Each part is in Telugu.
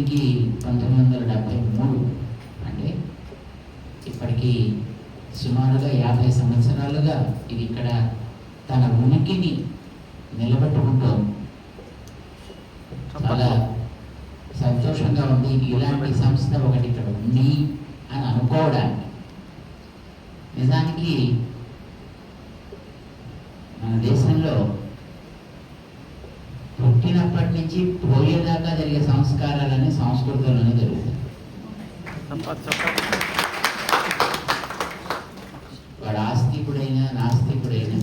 ఇప్పటికి 1973 అంటే ఇప్పటికీ సుమారుగా 50 సంవత్సరాలుగా ఇది ఇక్కడ తన ఉనికిని నిలబెట్టుకుంటూ చాలా సంతోషంగా ఉంది. ఇలాంటి సంస్థ ఒకటి ఇక్కడ ఉంది అని అనుకోవడానికి. నిజానికి మన దేశంలో పుట్టినప్పటి నుంచి పోయేదాకా జరిగే సంస్కారాలన్నీ సంస్కృతంలోనే జరుగుతాయి. వాడు ఆస్తికుడైనా నాస్తికుడైనా,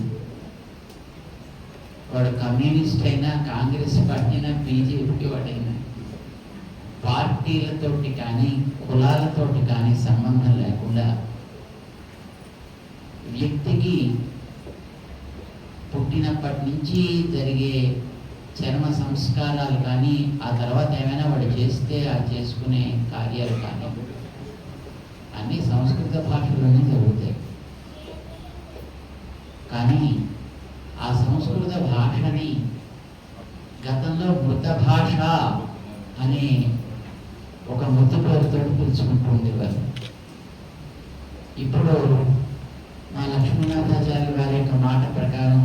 వాడు కమ్యూనిస్ట్ అయినా, కాంగ్రెస్ పార్టీ అయినా, బీజేపీ వాడైనా, పార్టీలతోటి కానీ కులాలతోటి కానీ సంబంధం లేకుండా వ్యక్తికి పుట్టినప్పటి నుంచి జరిగే చర్మ సంస్కారాలు కానీ, ఆ తర్వాత ఏమైనా వాడు చేస్తే ఆ చేసుకునే కార్యాలు కానీ అన్నీ సంస్కృత భాషలోనే జరుగుతాయి. కానీ ఆ సంస్కృత భాషని గతంలో మృత భాష అనే ఒక ముద్దు పేరుతో పిలుచుకుంటూ ఉండేవారు. ఇప్పుడు మా లక్ష్మీనాథాచార్య వారి యొక్క మాట ప్రకారం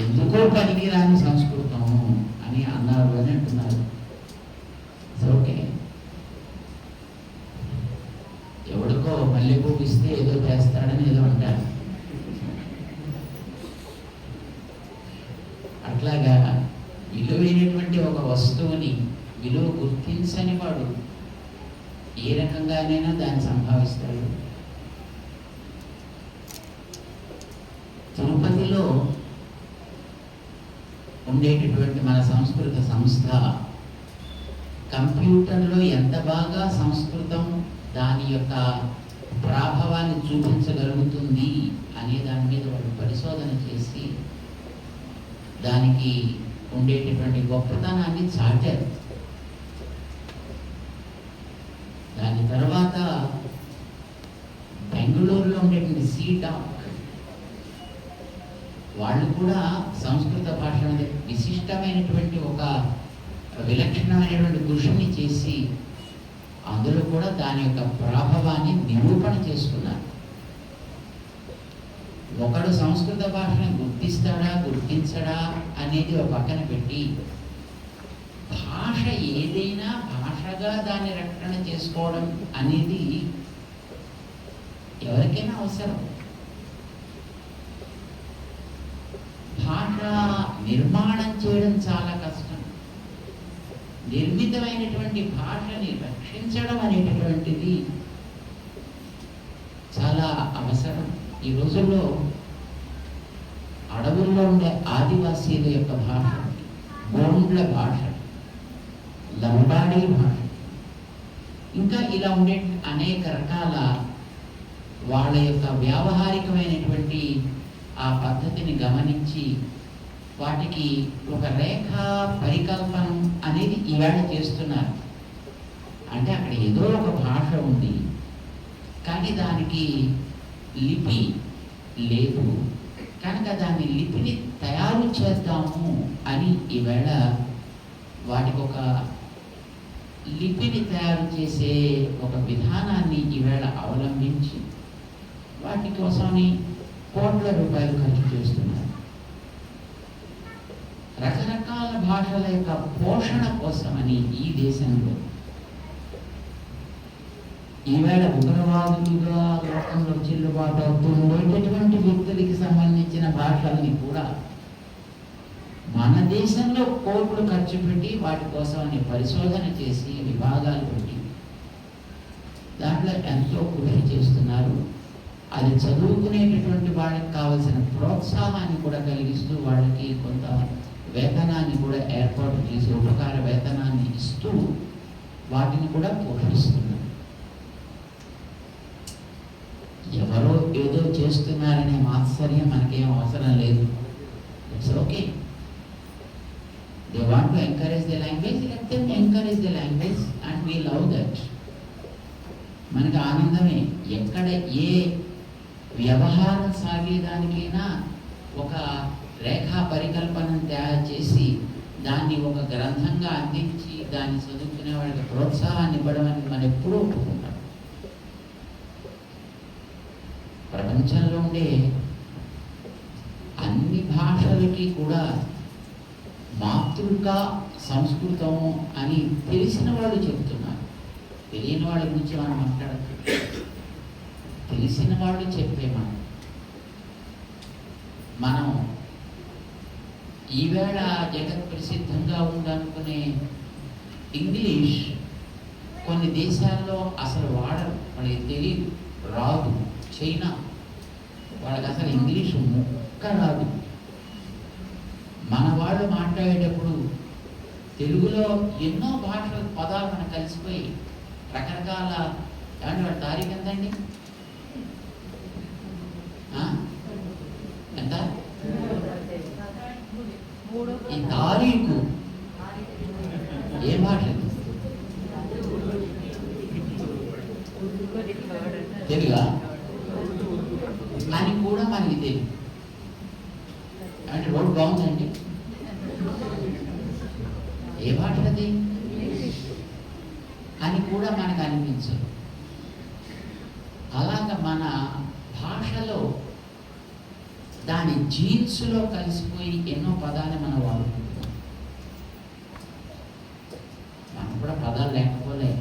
ఎందుకో పనికిరాని సంస్కృతం అని అన్నారు అని అంటున్నారు. ఓకే, ఎవడికో మల్లెపూ ఇస్తే ఏదో చేస్తాడని ఏదో అంటారు. అట్లాగా విలువైనటువంటి ఒక వస్తువుని విలువ గుర్తించని వాడు ఏ రకంగానైనా దాన్ని సంభావిస్తాడు. తిరుపతిలో ఉండేటటువంటి మన సంస్కృత సంస్థ కంప్యూటర్లో ఎంత బాగా సంస్కృతం దాని యొక్క ప్రభావాన్ని చూపించగలుగుతుంది అనే దాని మీద వాళ్ళు పరిశోధన చేసి దానికి ఉండేటటువంటి గొప్పతనాన్ని చాటారు. దాని తర్వాత బెంగళూరులో ఉండేటువంటి సీడాక్ వాళ్ళు కూడా సంస్కృత భాష మీద విశిష్టమైనటువంటి ఒక విలక్షణమైనటువంటి కృషిని చేసి అందులో కూడా దాని యొక్క ప్రభావాన్ని నిరూపణ చేసుకున్నారు. ఒకడు సంస్కృత భాషను గుర్తిస్తాడా గుర్తించడా అనేది ఒక పక్కన పెట్టి, భాష ఏదైనా భాషగా దాన్ని రక్షణ చేసుకోవడం అనేది ఎవరికైనా అవసరం. భాష నిర్మాణం చేయడం చాలా కష్టం. నిర్మితమైనటువంటి భాషని రక్షించడం అనేటటువంటిది చాలా అవసరం. ఈ రోజుల్లో అడవుల్లో ఉండే ఆదివాసీల యొక్క భాష, గోండ్ల భాష, లంబాడీ భాష, ఇంకా ఇలా ఉండే అనేక రకాల వాళ్ళ యొక్క వ్యావహారికమైనటువంటి ఆ పద్ధతిని గమనించి వాటికి ఒక రేఖా పరికల్పనం అనేది ఈవేళ చేస్తున్నారు. అంటే అక్కడ ఏదో ఒక భాష ఉంది, కానీ దానికి లిపి లేదు కనుక దాన్ని లిపిని తయారు చేద్దాము అని ఈవేళ వాటికి ఒక లిపిని తయారు చేసే ఒక విధానాన్ని ఈవేళ అవలంబించి వాటి కోసమని కోట్ల రూపాయలు ఖర్చు చేస్తున్నారు. రకరకాల భాషల యొక్క పోషణ కోసమని ఈ దేశంలో ఈవేళ ఉగ్రవాదులుగా లోకంలో చెల్లుబాటు అవుతూ ఉండేటటువంటి వ్యక్తులకి సంబంధించిన భాషల్ని కూడా మన దేశంలో కోట్లు ఖర్చు పెట్టి వాటి కోసమని పరిశోధన చేసి విభాగాలు పెట్టి దాంట్లో ఎంతో కృషి చేస్తున్నారు. అది చదువుకునేటటువంటి వాళ్ళకి కావలసిన ప్రోత్సాహాన్ని కూడా కలిగిస్తూ వాళ్ళకి కొంత వేతనాన్ని కూడా ఏర్పాటు చేసి ఉపకార వేతనాన్ని ఇస్తూ వాటిని కూడా పోషిస్తున్నారు. ఎవరో ఏదో చేస్తున్నారనే మాత్సర్యం మనకేం అవసరం లేదు. It's okay. They want to encourage the language, let them encourage the language and we love that. మనకి ఆనందమే. ఎక్కడ ఏ వ్యవహారం సాగేదానికైనా ఒక రేఖా పరికల్పనను తయారు చేసి దాన్ని ఒక గ్రంథంగా అందించి దాన్ని చదువుకునే వాళ్ళకి ప్రోత్సాహాన్ని ఇవ్వడం అనేది మనం ఎప్పుడూ ఒప్పుకుంటాం. ప్రపంచంలో ఉండే అన్ని భాషలకి కూడా మాతృక సంస్కృతం అని తెలిసిన వాళ్ళు చెప్తున్నారు. తెలియని వాళ్ళ గురించి మనం మాట్లాడదు. తెలిసిన వాళ్ళు చెప్పే మనం ఈవేళ జగత్ ప్రసిద్ధంగా ఉందనుకునే ఇంగ్లీష్ కొన్ని దేశాల్లో అసలు వాడరు, వాళ్ళకి తెలియదు, రాదు. చైనా వాళ్ళకి అసలు ఇంగ్లీష్ ముక్క రాదు. మన వాళ్ళు మాట్లాడేటప్పుడు తెలుగులో ఎన్నో భాషల పదాలు మనకు కలిసిపోయి రకరకాల ఏమంటే వాళ్ళ తారీఖు ఎంతండి? ఎంత ఈ తారీఖు? ఏ భాష? తెలుగా అని కూడా మనకి తెలియదు. అంటే రోడ్డు బాగుందండి, ఏ భాష అది అని కూడా మనకు అనిపించదు. అలాగ మన భాషలో దాని జీన్స్లో కలిసిపోయి ఎన్నో పదాలు మనం వాడుకుంటున్నాం. మనకు కూడా పదాలు లేకపోలే.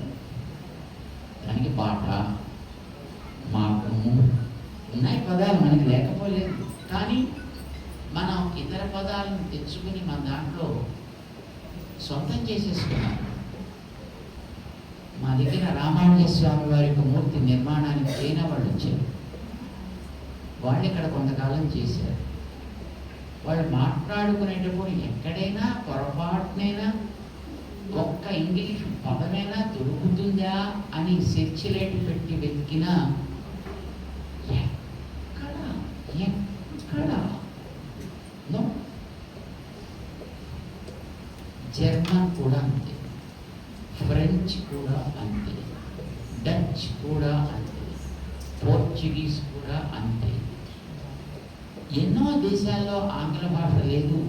దానికి బాట, మాటము ఉన్నాయి పదాలు మనకి లేకపోలేదు. కానీ మనం ఇతర పదాలను తెచ్చుకుని మన దాంట్లో సొంతం చేసేసుకున్నాం. మా దగ్గర రామానుజ స్వామి వారి యొక్క మూర్తి నిర్మాణానికి చైనా వాళ్ళు వచ్చారు. వాళ్ళు ఇక్కడ కొంతకాలం చేశారు. వాళ్ళు మాట్లాడుకునేటప్పుడు ఎక్కడైనా పొరపాటునైనా ఒక్క ఇంగ్లీష్ పదమైనా దొరుకుతుందా అని సెర్చ్ లైట్ పెట్టి వెతికినా ఎక్కడ నో. జర్మన్ కూడా అంతే, ఫ్రెంచ్ కూడా అంతే, డచ్ కూడా అంతే, పోర్చుగీస్ కూడా అంతే. ఎన్నో దేశాల్లో ఆంగ్ల భాష లేదు,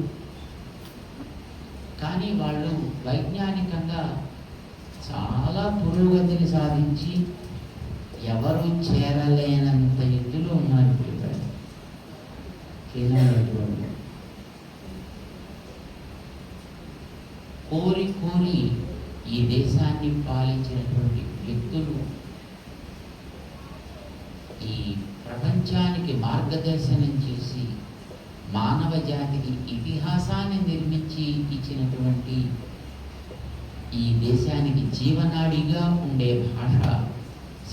కానీ వాళ్ళు వైజ్ఞానికంగా చాలా పురోగతిని సాధించి ఎవరు చేరలేనంత ఎత్తులో ఉన్నారు. కోరి కోరి ఈ దేశాన్ని పాలించినటువంటి వ్యక్తులు ఈ ప్రపంచానికి మార్గదర్శనం చేసి మానవ జాతికి ఇతిహాసాన్ని నిర్మించి ఇచ్చినటువంటి ఈ దేశానికి జీవనాడిగా ఉండే భాష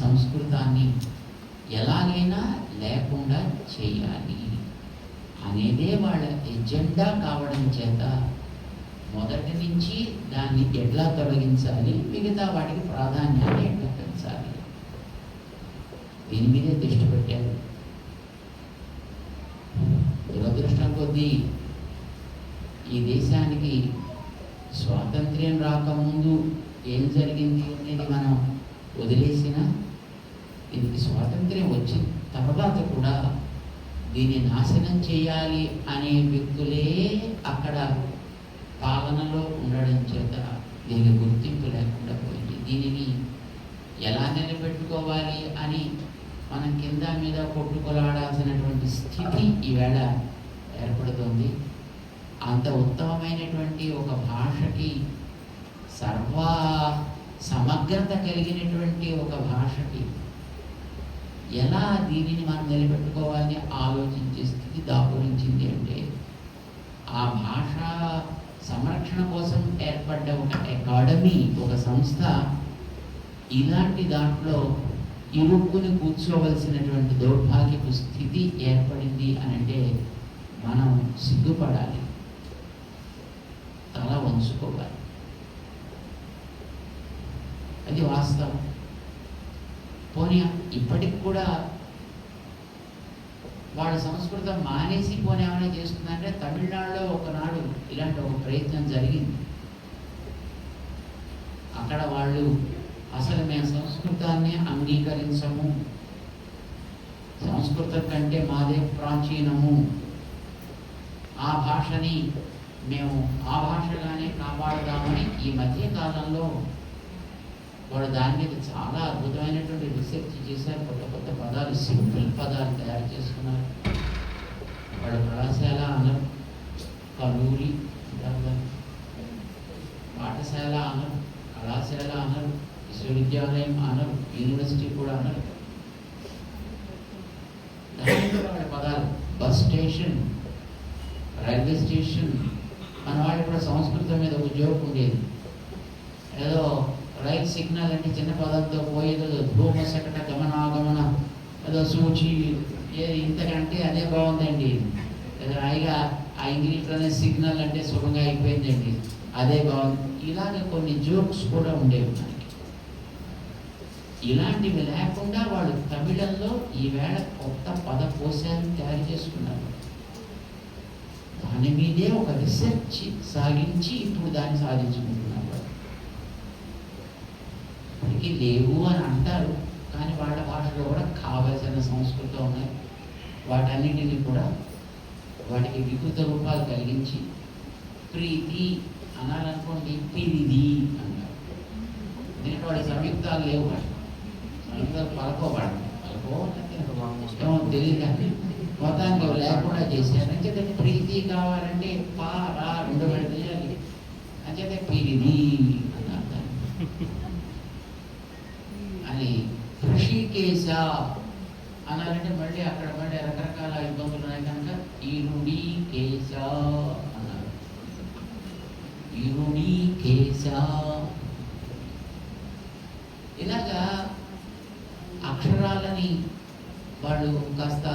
సంస్కృతాన్ని ఎలాగైనా లేకుండా చేయాలి అనేదే వాళ్ళ ఎజెండా కావడం చేత మొదటి నుంచి దాన్ని ఎట్లా తొలగించాలి, మిగతా వాటికి ప్రాధాన్యాన్ని ఎట్లా పెంచాలి, దీని మీదే దృష్టి పెట్టారు. దురదృష్టం కొద్దీ ఈ దేశానికి స్వాతంత్ర్యం రాకముందు ఏం జరిగింది అనేది మనం వదిలేసిన, దీనికి స్వాతంత్ర్యం వచ్చిన తర్వాత కూడా దీన్ని నాశనం చేయాలి అనే వ్యక్తులే అక్కడ పాలనలో ఉండడం చేత దీనికి గుర్తింపు లేకుండా పోయింది. దీనిని ఎలా నిలబెట్టుకోవాలి అని మనం కింద మీద కొట్టుకొలాడాల్సినటువంటి స్థితి ఈవేళ ఏర్పడుతుంది. అంత ఉత్తమమైనటువంటి ఒక భాషకి, సర్వ సమగ్రత కలిగినటువంటి ఒక భాషకి ఎలా దీనిని మనం నిలబెట్టుకోవాలని ఆలోచించే స్థితి దాపురించింది అంటే, ఆ భాష సంరక్షణ కోసం ఏర్పడ్డ ఒక అకాడమీ, ఒక సంస్థ ఇలాంటి దాంట్లో ఇరుక్కుని కూర్చోవలసినటువంటి దౌర్భాగ్యపు స్థితి ఏర్పడింది అని అంటే మనం సిగ్గుపడాలి, తల వంచుకోవాలి. అది వాస్తవం. పోనీ ఇప్పటికి కూడా వాళ్ళ సంస్కృతం మానేసి పోనీ ఏమైనా చేస్తుందంటే, తమిళనాడులో ఒకనాడు ఇలాంటి ఒక ప్రయత్నం జరిగింది. అక్కడ వాళ్ళు అసలు మేము సంస్కృతాన్ని అంగీకరించము, సంస్కృతం కంటే మాదే ప్రాచీనము, ఆ భాషని మేము ఆ భాషగానే కాపాడదామని ఈ మధ్య కాలంలో వాడు దాని మీద చాలా అద్భుతమైనటువంటి రీసెర్చ్ చేశారు. కొత్త కొత్త పదాలు, సింపుల్ పదాలు తయారు చేసుకున్నారు. వాడు కళాశాల అనరు, కలూరి పాఠశాల అనరు, కళాశాల అనరు, విశ్వవిద్యాలయం అనరు, యూనివర్సిటీ కూడా అనరు. దాంట్లో వాడి పదాలు బస్ స్టేషన్, రైల్వే స్టేషన్. మన వాళ్ళు కూడా సంస్కృతం మీద ఒక జోక్ ఉండేది. ఏదో రైట్ సిగ్నల్ అంటే చిన్న పదంతో పోయేదో ధూమ శకట గమనాగమన ఏదో సూచి ఇంతకంటే అదే బాగుందండి. హాయిగా ఆ ఇంగ్లీష్లోనే సిగ్నల్ అంటే సుఖంగా అయిపోయిందండి, అదే బాగుంది. ఇలాగే కొన్ని జోక్స్ కూడా ఉండేవి మనకి. ఇలాంటివి లేకుండా వాళ్ళు తమిళంలో ఈవేళ కొత్త పదకోశాన్ని తయారు చేసుకున్నారు. దాని మీదే ఒక రీసెర్చ్ సాగించి ఇప్పుడు దాన్ని సాధించుకుంటున్నారు. ఇప్పటికీ లేవు అని అంటారు, కానీ వాళ్ళ భాషలో కూడా కావలసిన సంస్కృతం ఉన్నాయి. వాటన్నిటిని కూడా వాటికి వికృత రూపాలు కలిగించి ప్రీతి అనాలనుకోండి పిరిది అన్నారు. దీంట్లో వాడి సంయుక్తాలు లేవు, వాడు సంయుక్తాలు పలకోబడదు, ఏమో తెలియదు కానీ మొత్తానికి లేకుండా చేశారు. అంచేత ప్రీతి కావాలంటే పారా రెండు పెడితే అంచేత పిరిది అన్నారు. అని ఋషికేశ అన్నారంటే మళ్ళీ అక్కడ మళ్ళీ రకరకాల ఇబ్బందులు ఉన్నాయి కనుక ఈరుడి కేశ అన్నారు. ఈరుడి కేశ ఇలాగా అక్షరాలని వాళ్ళు కాస్త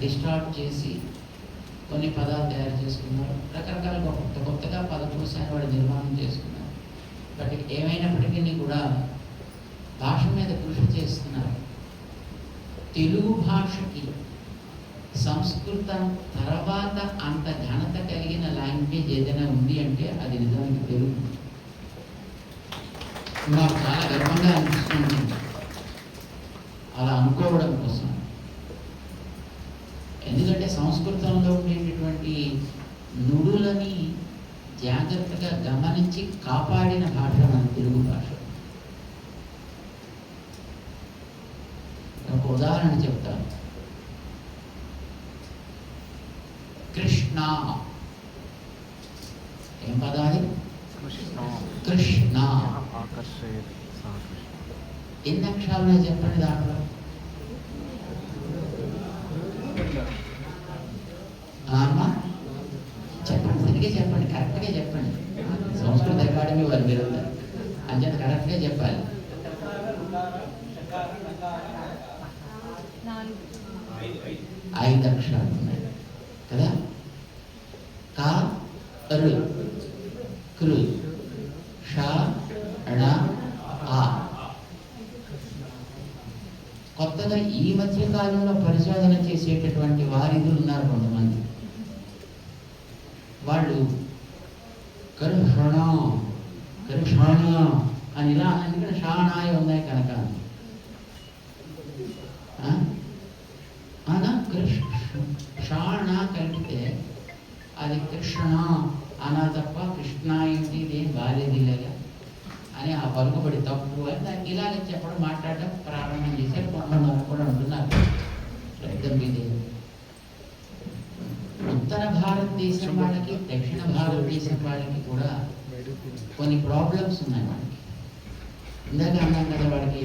డిస్టార్ట్ చేసి కొన్ని పదాలు తయారు చేసుకున్నారు. రకరకాలుగా కొత్త కొత్తగా పదకోశాన్ని వాళ్ళు నిర్మాణం చేసుకున్నారు. బట్ ఏమైనప్పటికీ కూడా భాష మీద కృషి చేస్తున్నారు. తెలుగు భాషకి సంస్కృతం తర్వాత అంత ఘనత కలిగిన లాంగ్వేజ్ ఏదైనా ఉంది అంటే అది నిజానికి తెలుగు. నాకు చాలా గర్వంగా అనిపిస్తుంది అలా అనుకోవడం కోసం. ఎందుకంటే సంస్కృతంలో ఉండేటటువంటి నుడులని జాగ్రత్తగా గమనించి కాపాడిన భాష మన తెలుగు భాష. ఒక ఉదాహరణ చెప్తాను. కృష్ణ ఏం పదాలు? కృష్ణ ఎన్ని అక్షరాలు చెప్పండి దాంట్లో? చెప్పండి, సరిగ్గా చెప్పండి, కరెక్ట్గా చెప్పండి. సంస్కృత అకాడమీ వారు మీరు అంచేత కరెక్ట్గా చెప్పాలి. 5 అక్షరాలు ఉన్నాయి కదా. కా రు కృ ష ణ ఆ. కొత్తగా ఈ మధ్య కాలంలో పరిశోధన చేసేటటువంటి వారిదులు ఉన్నారు కొంతమంది. వాళ్ళు కరుషణ కరుషణ అని ఇలా ఎందుకంటే షాణాయ ఉన్నాయి కనుక షాణ కలిపితే అది కృష్ణ అనా తప్ప కృష్ణ ఏంటి ఇదేం బాలేదిలాగా అని ఆ పలుకుబడి తప్పు అని దానికి ఇలాగే చెప్పడం మాట్లాడడం ప్రారంభం చేశారు. కొంతమంది కూడా ఉంటున్నారు. ఉత్తర భారతదేశం వాళ్ళకి దక్షిణ భారతదేశం వాళ్ళకి కూడా కొన్ని ప్రాబ్లమ్స్ ఉన్నాయి. వాళ్ళకి ఇందాక అన్నాం కదా, వాడికి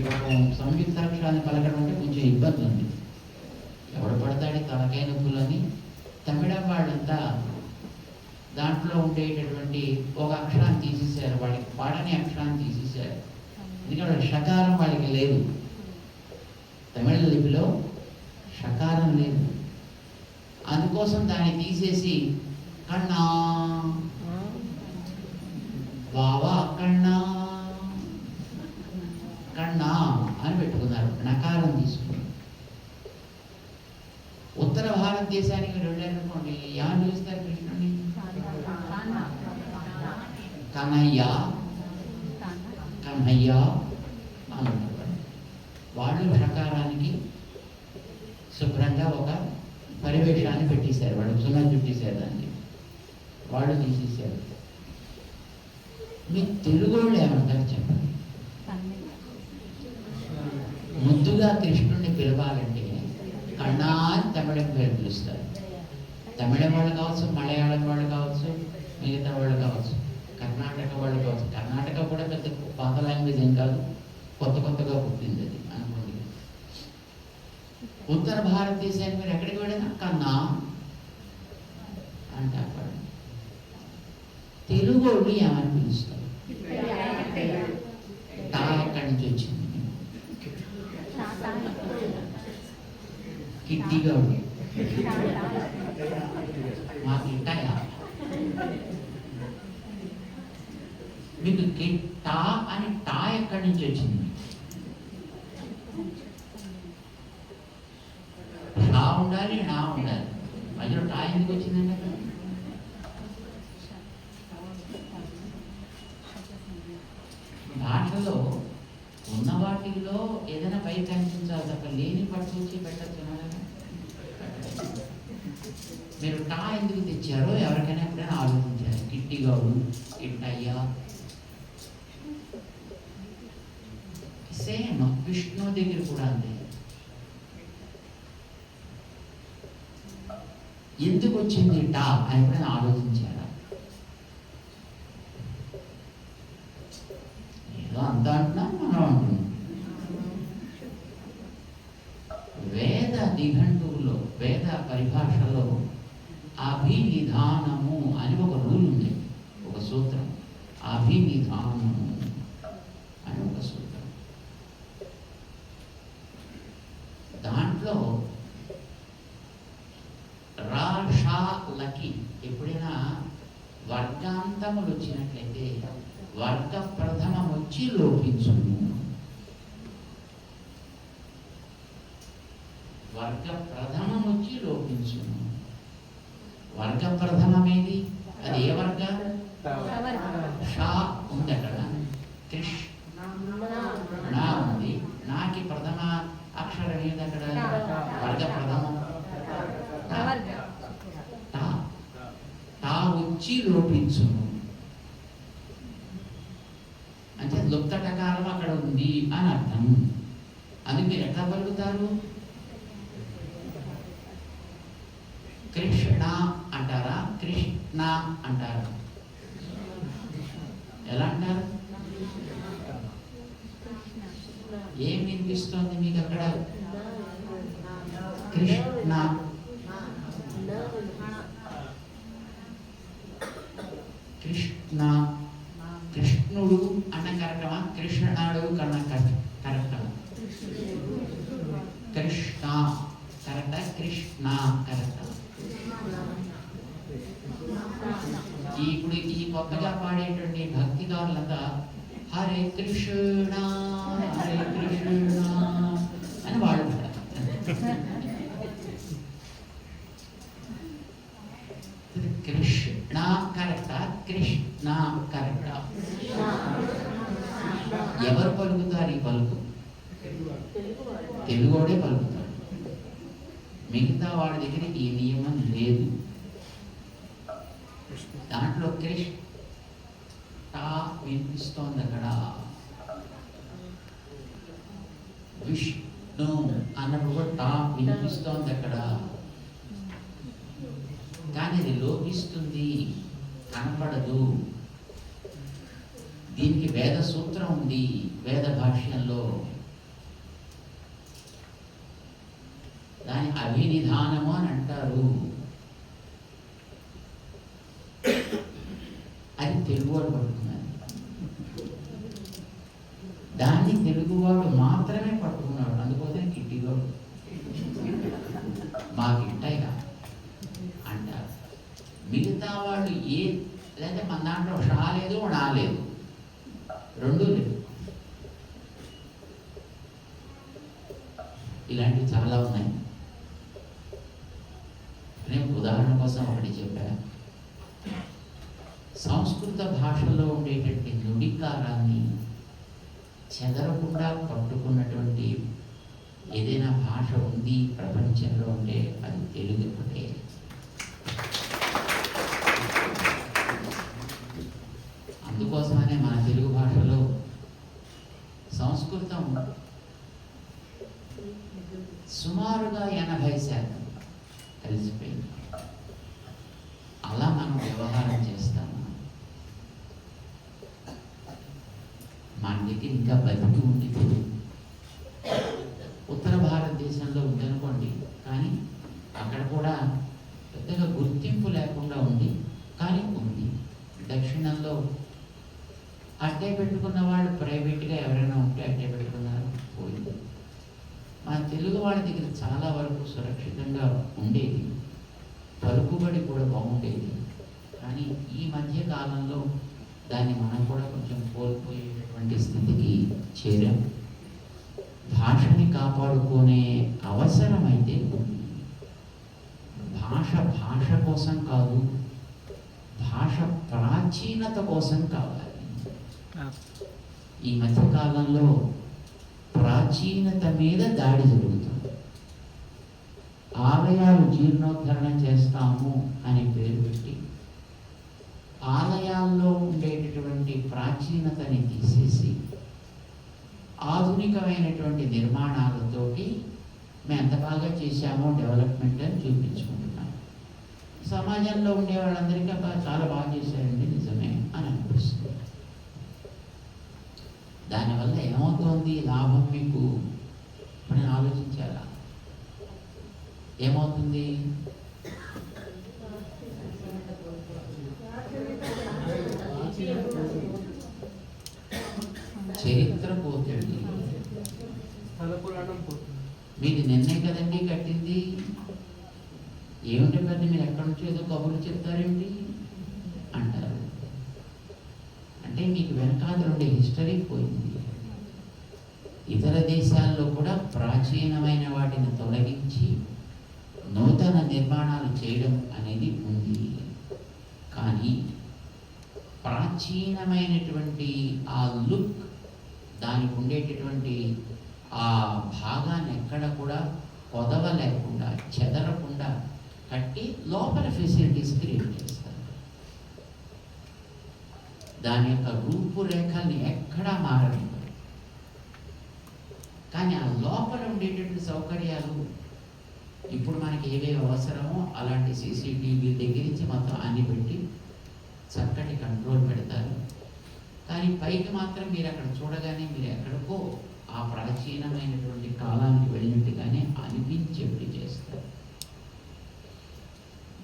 సంయుక్తాక్షరాన్ని పలకడం అంటే కొంచెం ఇబ్బంది ఉంది. ఎవడు పడతాడు తలకాయ నొప్పులని. తమిళం వాళ్ళంతా దాంట్లో ఉండేటటువంటి ఒక అక్షరాన్ని తీసేశారు, వాడికి పాడని అక్షరాన్ని తీసేశారు. ఎందుకంటే షకారం వాళ్ళకి లేదు, తమిళ లిపిలో షకారం లేదు. అందుకోసం దాన్ని తీసేసి కన్నా బావా కన్నా కన్నా అని పెట్టుకున్నారు, నకారం తీసుకున్నారు. ఉత్తర భారతదేశానికి వెళ్ళారనుకోండి, ఏమని పిలుస్తారు కృష్ణుని? కన్నయ్య కన్నయ్య అని అంటారు. వాళ్ళు షకారానికి శుభ్రంగా ఒక పరివేషాన్ని పెట్టేశారు, వాళ్ళు సున్నం చుట్టేశారు దాన్ని. వాళ్ళు తీసేసారు. మీ తెలుగు వాళ్ళు ఏమంటారు చెప్పండి? ముద్దుగా కృష్ణుడిని పిలవాలంటే కన్నా తమిళం పేరు పిలుస్తారు. తమిళం వాళ్ళు కావచ్చు, మలయాళం వాళ్ళు కావచ్చు, మిగతా వాళ్ళు కావచ్చు, కర్ణాటక వాళ్ళు కావచ్చు. కర్ణాటక కూడా పెద్ద పాత లాంగ్వేజ్ ఏం కాదు, కొత్తగా పుట్టింది అది అనుకోండి. ఉత్తర భారతదేశానికి మీరు ఎక్కడికి వెళ్ళినా కన్నా అంటారు. తెలుగు వాళ్ళు ఏమని పిలుస్తారు? టా ఎక్కడి నుంచి వచ్చింది? కిట్టిగా ఉంది. మాకు ఇట్టాయా? మీకు కిట్టా అని టా ఎక్కడి నుంచి వచ్చింది? టా ఉండాలి, నా ఉండాలి, మధ్యలో టా ఎందుకు వచ్చిందండి? భాషలో ఉన్న వాటిల్లో ఏదైనా పైకి కనిపించాలి తప్ప లేని పట్టుకొచ్చి పెట్టచ్చు. మీరు టా ఎందుకు తెచ్చారో ఎవరికైనా ఎప్పుడైనా ఆలోచించారు? కిట్టిగాడు, కిట్టయ్యా. సేమ్ విష్ణు దగ్గర కూడా అంతే. ఎందుకు వచ్చింది టా అని ఎప్పుడైనా ఆలోచించారా? ఏదో అంతా అంటున్నాం, మనం అంటున్నాం. వేద నిఘంటువులో, వేద పరిభాషలో అభినిధానము అని ఒక రూల్ ఉంది, ఒక సూత్రం. అభినిధానము అని ఒక సూత్రం. దాంట్లో రాషాలకి ఎప్పుడైనా వర్గాంతములు వచ్చినట్లయితే వర్గ ప్రథమం వచ్చి లోపించును. వర్గ ప్రథమం వచ్చి లోపించును. వర్గ ప్రథమమేది? అది ఏ వర్గ? షా ఉంది అక్కడ, కృష్ణ ఉంది. నాకి ప్రథమ అక్షరం ఏది అక్కడ? వర్గ ప్రథమం టా వచ్చి లోపించును. అంటే లుప్త టకారం అక్కడ ఉంది అని అర్థం. అది మీరు ఎట్లా పలుకుతారు? కృష్ణ అంటారా, కృష్ణ అంటారా? ఎలా అంటారు? ఏం వినిపిస్తోంది మీకు అక్కడ? కృష్ణ. కృష్ణ, కృష్ణుడు అన్న కరెక్టమా? కృష్ణనాడు కన్నా కరెక్టమా? కృష్ణ కరెక్టా? కృష్ణ కరెక్టా? ఇప్పుడు ఈ కొత్తగా పాడేటువంటి భక్తిదారులంతా హరే కృష్ణ హరే కృష్ణ అని వాళ్ళు కృష్ణ కరెక్టా? కృష్ణ కరెక్టా? ఎవరు పలుకుతారు ఈ పలుకు? తెలుగుడే పలుకుతారు. మిగతా వాళ్ళ దగ్గర ఈ నియమం లేదు. దాంట్లో కృష్ణ వినిపిస్తోంది అక్కడ. విష్ణు అన్నప్పుడు కూడా టా వినిపిస్తోంది అక్కడ. కానీ అది లోపిస్తుంది, కనపడదు. దీనికి వేద సూత్రం ఉంది, వేద భాష్యంలో. దాని అభినిధానము అని అంటారు. అది తెలుగువాడు పట్టుకున్నారు. దాన్ని తెలుగువాడు మాత్రమే పట్టుకున్నాడు. అందుకోసం కిట్టిగాడు, మా కిట్టయ్య అంటారు. మిగతా వాళ్ళు లేదంటే మన దాంట్లో షా లేదు, నా లేదు, రెండూ లేదు. ఇలాంటివి చాలా ఉన్నాయి. నేను ఉదాహరణ కోసం ఒకటి చెప్పా. సంస్కృత భాషలో ఉండేటటువంటి నుడికారాన్ని చెదరకుండా పట్టుకున్నటువంటి ఏదైనా భాష ఉంది ప్రపంచంలో ఉంటే అది తెలుగు ఒకటే. కలిసిపోయింది. అలా మనం వ్యవహారం చేస్తాము. మన దగ్గర ఇంకా బతికి ఉంది. ఉత్తర భారతదేశంలో ఉందనుకోండి, కానీ అక్కడ కూడా పెద్దగా గుర్తింపు లేకుండా ఉంది, కానీ ఉంది. దక్షిణంలో అట్టే పెట్టుకున్న వాళ్ళు ప్రైవేట్గా ఎవరైనా ఉంటే అట్టే పెట్టుకున్నారు, పోయింది. మన తెలుగు వాళ్ళ దగ్గర చాలా వరకు సురక్షితంగా ఉండేది, పలుకుబడి కూడా బాగుండేది. కానీ ఈ మధ్య కాలంలో దాన్ని మనం కూడా కొంచెం కోల్పోయేటటువంటి స్థితికి చేరాం. భాషని కాపాడుకునే అవసరం అయితే ఉంది. భాష కోసం కాదు, భాష ప్రాచీనత కోసం కావాలి. ఈ మధ్య కాలంలో ప్రాచీనత మీద దాడి జరుగుతుంది. ఆలయాలు జీర్ణోద్ధరణ చేస్తాము అని పేరు పెట్టి ఆలయాల్లో ఉండేటటువంటి ప్రాచీనతని తీసేసి ఆధునికమైనటువంటి నిర్మాణాలతోటి మేము ఎంత బాగా చేశామో డెవలప్మెంట్ అని చూపించుకుంటున్నాం. సమాజంలో ఉండే వాళ్ళందరికీ చాలా బాగా చేశారండి, నిజమే అని అనిపిస్తుంది. దానివల్ల ఏమవుతోంది లాభం మీకు అని ఆలోచించారా? ఏమవుతుంది? చరిత్ర పోతుంది. మీరు నిన్నే కదండి కట్టింది, ఏమిటి పెద్ద మీరు ఎక్కడి నుంచి ఏదో కబుర్లు చెప్తారేంటి అంటారు. అంటే మీకు వెనకాల ఉండే హిస్టరీ పోయింది. ఇతర దేశాల్లో కూడా ప్రాచీనమైన వాటిని తొలగించి నూతన నిర్మాణాలు చేయడం అనేది ఉంది. కానీ ప్రాచీనమైనటువంటి ఆ లుక్, దానికి ఉండేటటువంటి ఆ భాగాన్ని ఎక్కడ కూడా కొదవ లేకుండా చెదరకుండా కట్టి లోపల ఫెసిలిటీస్ క్రియేట్ చేస్తారు. దాని యొక్క రూపురేఖల్ని ఎక్కడా మారలేదు. కానీ ఆ లోపల ఉండేటటువంటి సౌకర్యాలు ఇప్పుడు మనకి ఏవేవి అవసరమో అలాంటి సీసీటీవీ దగ్గర నుంచి మొత్తం అన్ని పెట్టి చక్కటి కంట్రోల్ పెడతారు. కానీ పైకి మాత్రం మీరు అక్కడ చూడగానే మీరు ఎక్కడికో ఆ ప్రాచీనమైనటువంటి కాలానికి వెళ్ళినట్టుగానే అనిపించేవి చేస్తారు.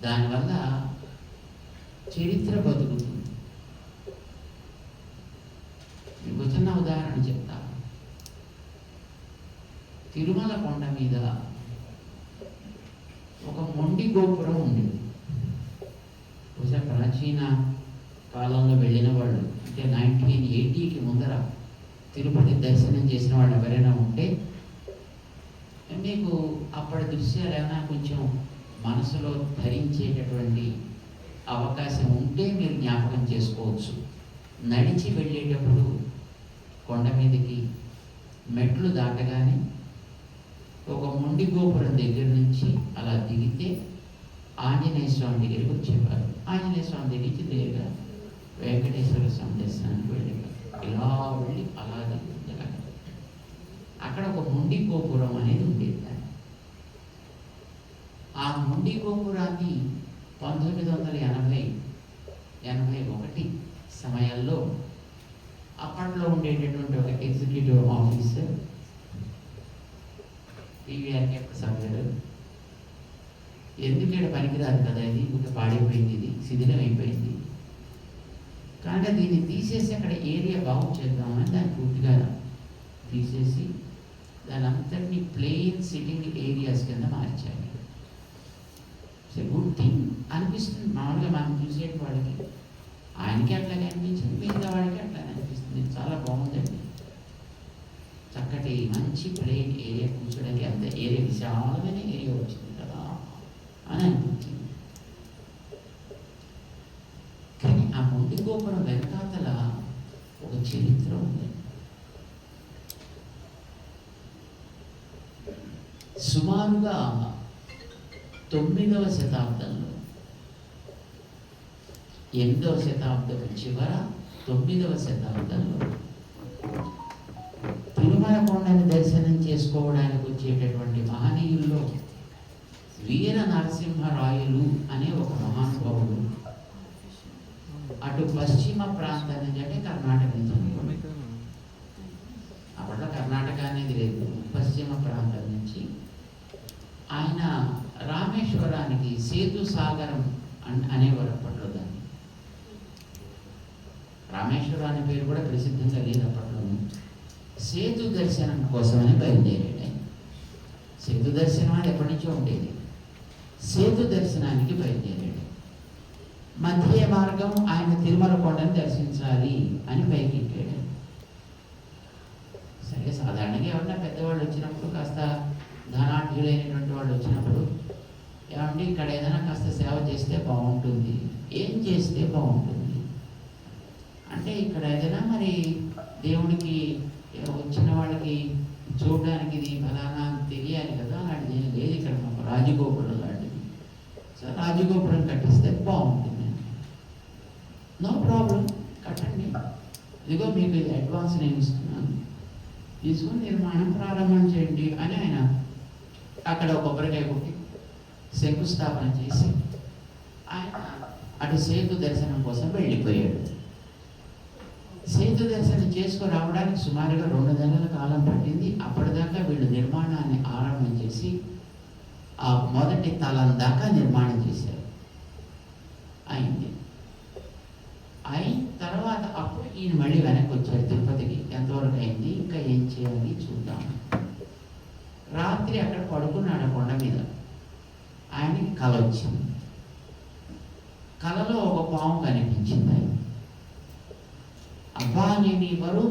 దానివల్ల చరిత్ర బతుకుతుంది. మీకు చిన్న ఉదాహరణ చెప్తా. తిరుమల కొండ మీద ఒక మొండి గోపురం ఉండేది. బహుశా ప్రాచీన కాలంలో వెళ్ళిన వాళ్ళు, అంటే 1980కి ముందర తిరుపతి దర్శనం చేసిన వాళ్ళు ఎవరైనా ఉంటే మీకు అప్పటి దృశ్యాలు ఏమైనా కొంచెం మనసులో ధరించేటటువంటి అవకాశం ఉంటే మీరు జ్ఞాపకం చేసుకోవచ్చు. నడిచి వెళ్ళేటప్పుడు కొండ మీదకి మెట్లు దాటగానే ఒక మొండి గోపురం దగ్గర నుంచి అలా దిగితే ఆంజనేయ స్వామి దగ్గరికి వచ్చేవారు. ఆంజనేయ స్వామి దగ్గర నుంచి నేరుగా వెంకటేశ్వర స్వామి దర్శనానికి వెళ్ళేవారు. ఇలా వెళ్ళి అలా దిగుతుంది. అక్కడ ఒక మొండి గోపురం అనేది ఉండేది. ఆ మొండి గోపురాన్ని 1981 సమయంలో అప్పట్లో ఉండేటటువంటి ఒక ఎగ్జిక్యూటివ్ ఆఫీసర్ పివిఆర్కే ప్రసాద్ గారు, ఎందుకంటే పనికిరాదు కదా, ఇది ఇంకా పాడైపోయింది, ఇది శిథిలం అయిపోయింది, కానీ దీన్ని తీసేసి అక్కడ ఏరియా బాగు చేద్దామని దాన్ని పూర్తిగా తీసేసి దాని అంతటినీ ప్లెయిన్ సిట్టింగ్ ఏరియాస్ కింద మార్చాలి. ఇట్స్ ఎ గుడ్ థింగ్ అనిపిస్తుంది మామూలుగా మనం చూసే వాళ్ళకి. ఆయనకి అట్లాగే అనిపించింది, మిగతా వాళ్ళకి అట్లానే అనిపిస్తుంది. చాలా బాగుందండి, చక్కటి మంచి ప్లెయిన్ ఏరియా కూర్చోడానికి, అంత ఏరియా విశాలమైన ఏరియా వచ్చింది కదా అని అనిపించింది. కానీ ఆ మొండి గోపురం వెనకాతల ఒక చరిత్ర ఉంది. సుమారుగా 9వ శతాబ్దంలో, 8వ శతాబ్దం చివర 9వ శతాబ్దంలో తిరుమల కొండని దర్శనం చేసుకోవడానికి వచ్చేటటువంటి మహనీయుల్లో వీర నరసింహరాయలు అనే ఒక మహానుభావుడు అటు పశ్చిమ ప్రాంతం నుంచి, అంటే కర్ణాటక నుంచి అనుకోండి, అప్పట్లో కర్ణాటక అనేది లేదు, పశ్చిమ ప్రాంతం నుంచి ఆయన రామేశ్వరానికి సేతు సాగరం అనేవారు అప్పట్లో. దాన్ని రామేశ్వరం అనే పేరు కూడా ప్రసిద్ధంగా లేదు అప్పట్లోనే. సేతు దర్శనం కోసమని బయలుదేరాడు ఆయన. సేతు దర్శనం అది ఎప్పటి నుంచో ఉండేది. సేతు దర్శనానికి బయలుదేరాడు. మధ్య మార్గం ఆయన తిరుమల కొండను దర్శించాలి అని పైకి ఎక్కాడు. సరే, సాధారణంగా ఎవరన్నా పెద్దవాళ్ళు వచ్చినప్పుడు, కాస్త ధనాఢ్యులైనటువంటి వాళ్ళు వచ్చినప్పుడు, ఏమంటే ఇక్కడ ఏదైనా కాస్త సేవ చేస్తే బాగుంటుంది, ఏం చేస్తే బాగుంటుంది అంటే, ఇక్కడ ఏదైనా మరి దేవుడికి వచ్చిన వాళ్ళకి చూడడానికి ఇది ఫలానా తెలియాలి కదా, అలాంటిది ఏం లేదు ఇక్కడ మాకు రాజగోపురం లాంటిది. సో రాజగోపురం కట్టిస్తే బాగుంటుంది. నో ప్రాబ్లం, కట్టండి, ఇదిగో మీకు అడ్వాన్స్ నేను ఇస్తున్నాను, తీసుకుని నిర్మాణం ప్రారంభం చేయండి అని ఆయన అక్కడ కొబ్బరికాయ కొట్టి శంకుస్థాపన చేసి ఆయన అటు సేతు దర్శనం కోసం వెళ్ళిపోయాడు. సేతు దర్శనం చేసుకుని రావడానికి సుమారుగా 2 నెలల కాలం పట్టింది. అప్పటిదాకా వీళ్ళు నిర్మాణాన్ని ఆరంభం చేసి ఆ మొదటి తలం దాకా నిర్మాణం చేశారు. అయింది. అయిన తర్వాత అప్పుడు ఈయన మళ్ళీ వెనక్కి వచ్చారు తిరుపతికి. ఎంతవరకు అయింది, ఇంకా ఏం చేయాలి చూద్దాం. రాత్రి అక్కడ పడుకున్నాడు కొండ మీద. ఆయనకి కల వచ్చింది. కలలో ఒక పాము కనిపించింది. ఆయన, అబ్బా నేను ఈ బరువు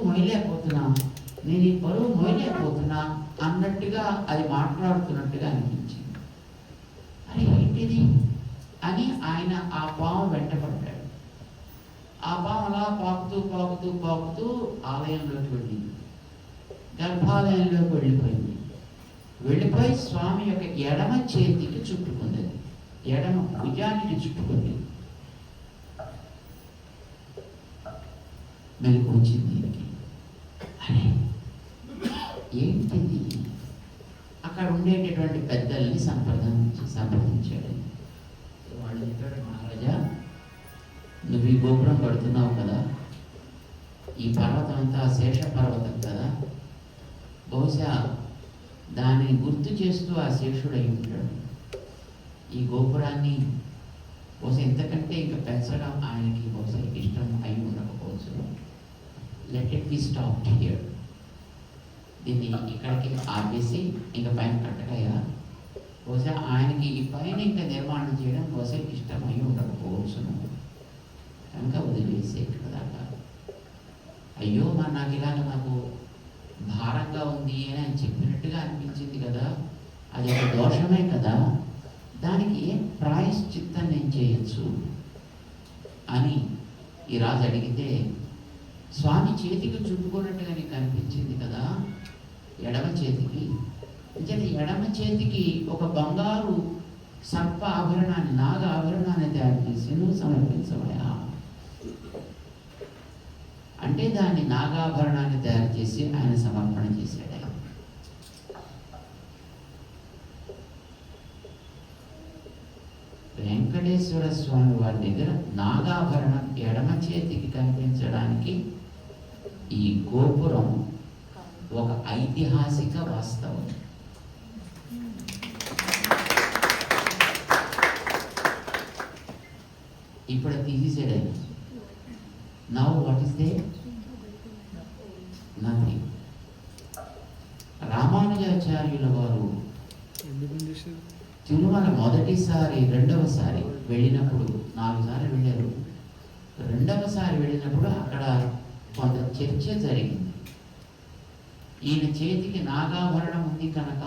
మొయ్యలేకపోతున్నా అన్నట్టుగా అది మాట్లాడుతున్నట్టుగా అనిపించింది. అరే ఏంటిది అని ఆయన ఆ పాము వెంటపడ్డాడు. ఆ పాము అలా పాకుతూ ఆలయంలోకి వెళ్ళింది. గర్భాలయంలోకి వెళ్ళిపోయి స్వామి యొక్క ఎడమ చేతికి చుట్టుకుంది, ఎడమ భుజానికి చుట్టుకుంది. మెలకు వచ్చింది దీనికి. అరే ఏంటిది? అక్కడ ఉండేటటువంటి పెద్దల్ని సంప్రదించాడు. వాళ్ళు చెప్పాడు, మహారాజా నువ్వు ఈ గోపురం కడుతున్నావు కదా, ఈ పర్వతం అంతా శేష పర్వతం కదా, బహుశా దానిని గుర్తు చేస్తూ ఆ శేషుడు అయి ఉంటాడు. ఈ గోపురాన్ని బహుశా ఇంతకంటే ఇంకా పెంచడం ఆయనకి బహుశా ఇష్టం అయి ఉండకపోవచ్చు. Let it be stop here. దీన్ని ఇక్కడికి ఆపేసి ఇంకా పైన కట్టకయ్యా. బహుశా ఆయనకి ఈ పైన ఇంకా నిర్మాణం చేయడం బహుశా ఇష్టం అయి ఉండకపోవచ్చు, కనుక వదిలేసి ఇక్కడ దాకా. అయ్యో మరి నాకు భారంగా ఉంది అని ఆయన చెప్పినట్టుగా అనిపించింది కదా, అది ఒక దోషమే కదా, దానికి ఏం ప్రాయశ్చిత్తం నేను చేయొచ్చు అని ఈ రాజు అడిగితే, స్వామి చేతికి చుట్టుకున్నట్టుగా నీకు అనిపించింది కదా ఎడమ చేతికి, అంటే ఎడమ చేతికి ఒక బంగారు సర్ప ఆభరణాన్ని, నాగ ఆభరణాన్ని తయారు చేసి నువ్వు సమర్పించవయా అంటే దాన్ని నాగాభరణాన్ని తయారు చేసి ఆయన సమర్పణ చేశాడు. వెంకటేశ్వర స్వామి వారి దగ్గర నాగాభరణం ఎడమ చేతికి కనిపించడానికి ఈ గోపురం ఒక ఐతిహాసిక వాస్తవం. ఇప్పుడు తీసేసాడు ఆయన. Now what is there? Nothing. రామానుజాచార్యుల వారు తిరుమల మొదటిసారి, రెండవసారి వెళ్ళినప్పుడు, 4 సార్లు వెళ్ళారు. రెండవసారి వెళ్ళినప్పుడు అక్కడ కొంత చర్చ జరిగింది. ఈయన చేతికి నాగాభరణం ఉంది కనుక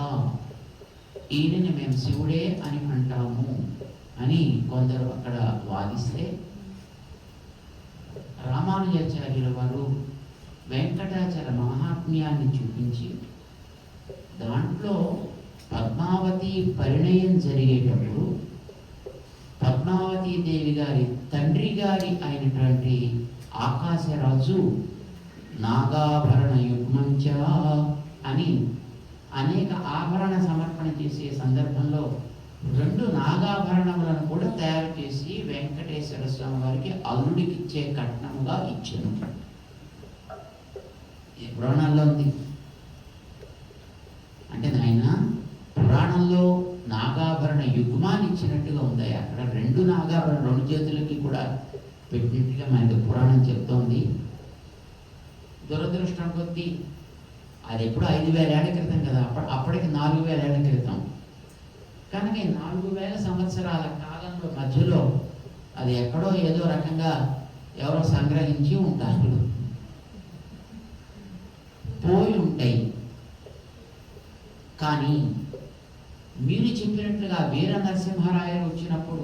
ఈయనని మేము శివుడే అని అంటాము అని కొందరు అక్కడ వాదిస్తే, రామానుజాచార్యుల వారు వెంకటాచల మహాత్మ్యాన్ని చూపించి దాంట్లో పద్మావతి పరిణయం జరిగేటప్పుడు పద్మావతీ దేవి గారి తండ్రి గారి అయినటువంటి ఆకాశరాజు నాగాభరణ యుగ్మంచ అని అనేక ఆభరణ సమర్పణ చేసే సందర్భంలో 2 నాగాభరణములను కూడా తయారు చేసి వెంకటేశ్వర స్వామి వారికి అల్లుడికి ఇచ్చే కట్నముగా ఇచ్చాను. ఈ పురాణాల్లో ఉంది. అంటే నాయన పురాణంలో నాగాభరణ యుగ్మాన్ని ఇచ్చినట్టుగా ఉంది. అక్కడ 2 నాగాభరణ 2 చేతులకి కూడా పెట్టినట్టుగా మనకి పురాణం చెప్తోంది. దురదృష్టం కొద్దీ అది ఎప్పుడు 5,000 ఏళ్ల క్రితం కదా, అప్పటికి 4,000 ఏళ్ల క్రితం. కనుక ఈ 4,000 సంవత్సరాల కాలంలో మధ్యలో అది ఎక్కడో ఏదో రకంగా ఎవరో సంగ్రహించి ఉంటారు, పోయి ఉంటాయి. కానీ మీరు చెప్పినట్లుగా వీర నరసింహరాయలు వచ్చినప్పుడు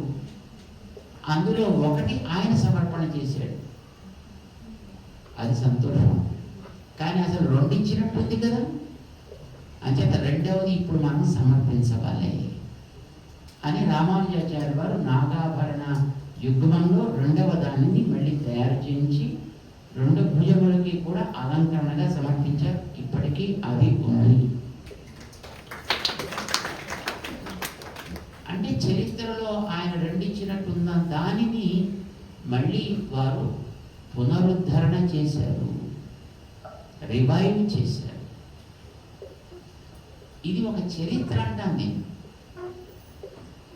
అందులో ఒకటి ఆయన సమర్పణ చేశాడు, అది సంతోషం. కానీ అసలు 2 ఇచ్చినట్టుంది కదా, అంచేత 2వది ఇప్పుడు మనం సమర్పించవాలి అని రామానుజాచార్య వారు నాగాభరణ యుగ్మంలో 2వ దానిని మళ్ళీ తయారు చేయించి 2 భుజములకి కూడా అలంకరణగా సమర్పించారు. ఇప్పటికీ అది ఉంది. అంటే చరిత్రలో ఆయన 2 ఇచ్చినట్టున్న దానిని మళ్ళీ వారు పునరుద్ధరణ చేశారు, రివైవ్ చేశారు. ఇది ఒక చరిత్ర అంటాను.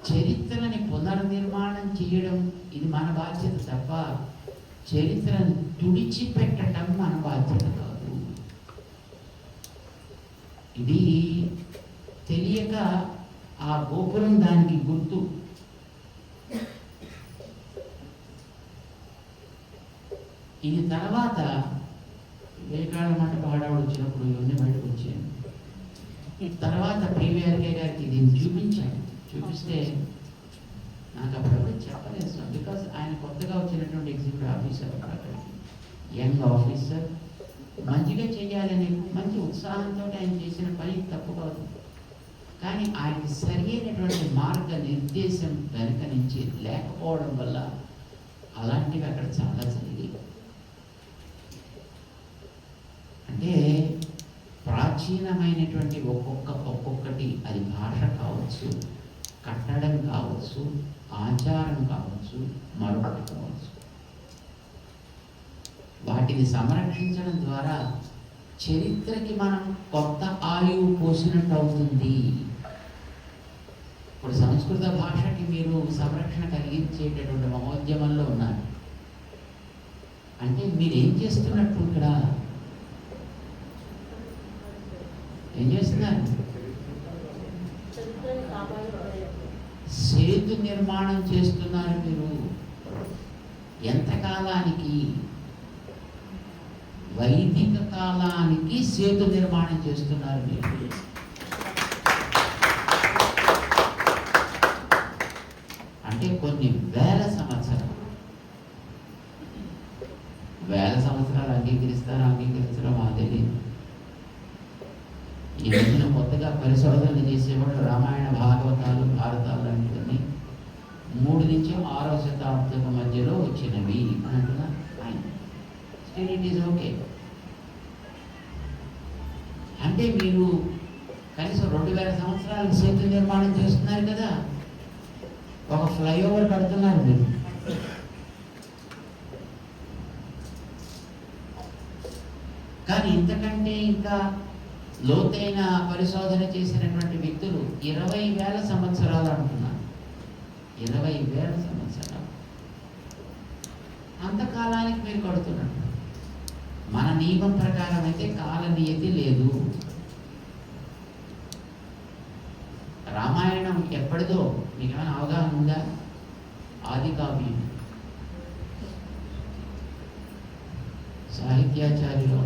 చరిత్రని పునర్నిర్మాణం చేయడం ఇది మన బాధ్యత తప్ప చరిత్రను తుడిచిపెట్టడం మన బాధ్యత కాదు. ఇది తెలియక ఆ గోపురం దానికి గుర్తు. ఇది తర్వాత వేకాళ్ళ మంటప హడావుడు వచ్చినప్పుడు ఇవన్నీ బయటకు వచ్చాను. తర్వాత పివిఆర్కే గారికి దీన్ని చూపించాను. చూపిస్తే నాకు అప్పుడు చెప్పలేదు, బికాస్ ఆయన కొత్తగా వచ్చినటువంటి ఎగ్జిక్యూటివ్ ఆఫీసర్, యంగ్ ఆఫీసర్, మంచిగా చేయాలనే మంచి ఉత్సాహంతో ఆయన చేసిన పని తప్పు కాదు. కానీ ఆయనకి సరి అయినటువంటి మార్గ నిర్దేశం వెనుక నుంచి లేకపోవడం వల్ల అలాంటివి అక్కడ చాలా జరిగాయి. అంటే ప్రాచీనమైనటువంటి ఒక్కొక్కటి, అది భాష కావచ్చు, కట్టడం కావచ్చు, ఆచారం కావచ్చు, మరొకటి కావచ్చు, వాటిని సంరక్షించడం ద్వారా చరిత్రకి మనం కొత్త ఆయువు పోసినట్టు అవుతుంది. ఇప్పుడు సంస్కృత భాషకి మీరు సంరక్షణ కలిగించేటటువంటి మహోద్యమంలో ఉన్నారు. అంటే మీరేం చేస్తున్నట్టు, ఇక్కడ ఏం చేస్తున్నారు? సేతు నిర్మాణం చేస్తున్నారు. మీరు ఎంతకాలానికి? వైదిక కాలానికి సేతు నిర్మాణం చేస్తున్నారు మీరు. అంటే కొన్ని వేల సంవత్సరాలు అంగీకరించడం మాకు తెలియదు. ఈ రోజున కొత్తగా పరిశోధనలు చేసేవాడు రామాయణ భాగవతాలు భారతాలు లాంటివన్నీ 3 నుంచి 6వ శతాబ్దం మధ్యలో వచ్చినవి అంటున్నారు ఆయన. Still it is okay. అంటే మీరు కనీసం 2000 సంవత్సరాల సేతు నిర్మాణం చేస్తున్నారు కదా, ఒక ఫ్లైఓవర్ కడుతున్నారు మీరు. కానీ ఇంతకంటే ఇంకా లోతైన పరిశోధన చేసినటువంటి వ్యక్తులు 20,000 సంవత్సరాలు అంటున్నారు. 20,000 సంవత్సరాలు అంతకాలానికి మీరు కడుతున్నారు. మన నియమం ప్రకారం అయితే కాల నియతి లేదు. రామాయణం ఎప్పటిదో మీకేమైనా అవగాహన ఉందా? ఆది కావ్యం సాహిత్యాచార్యులు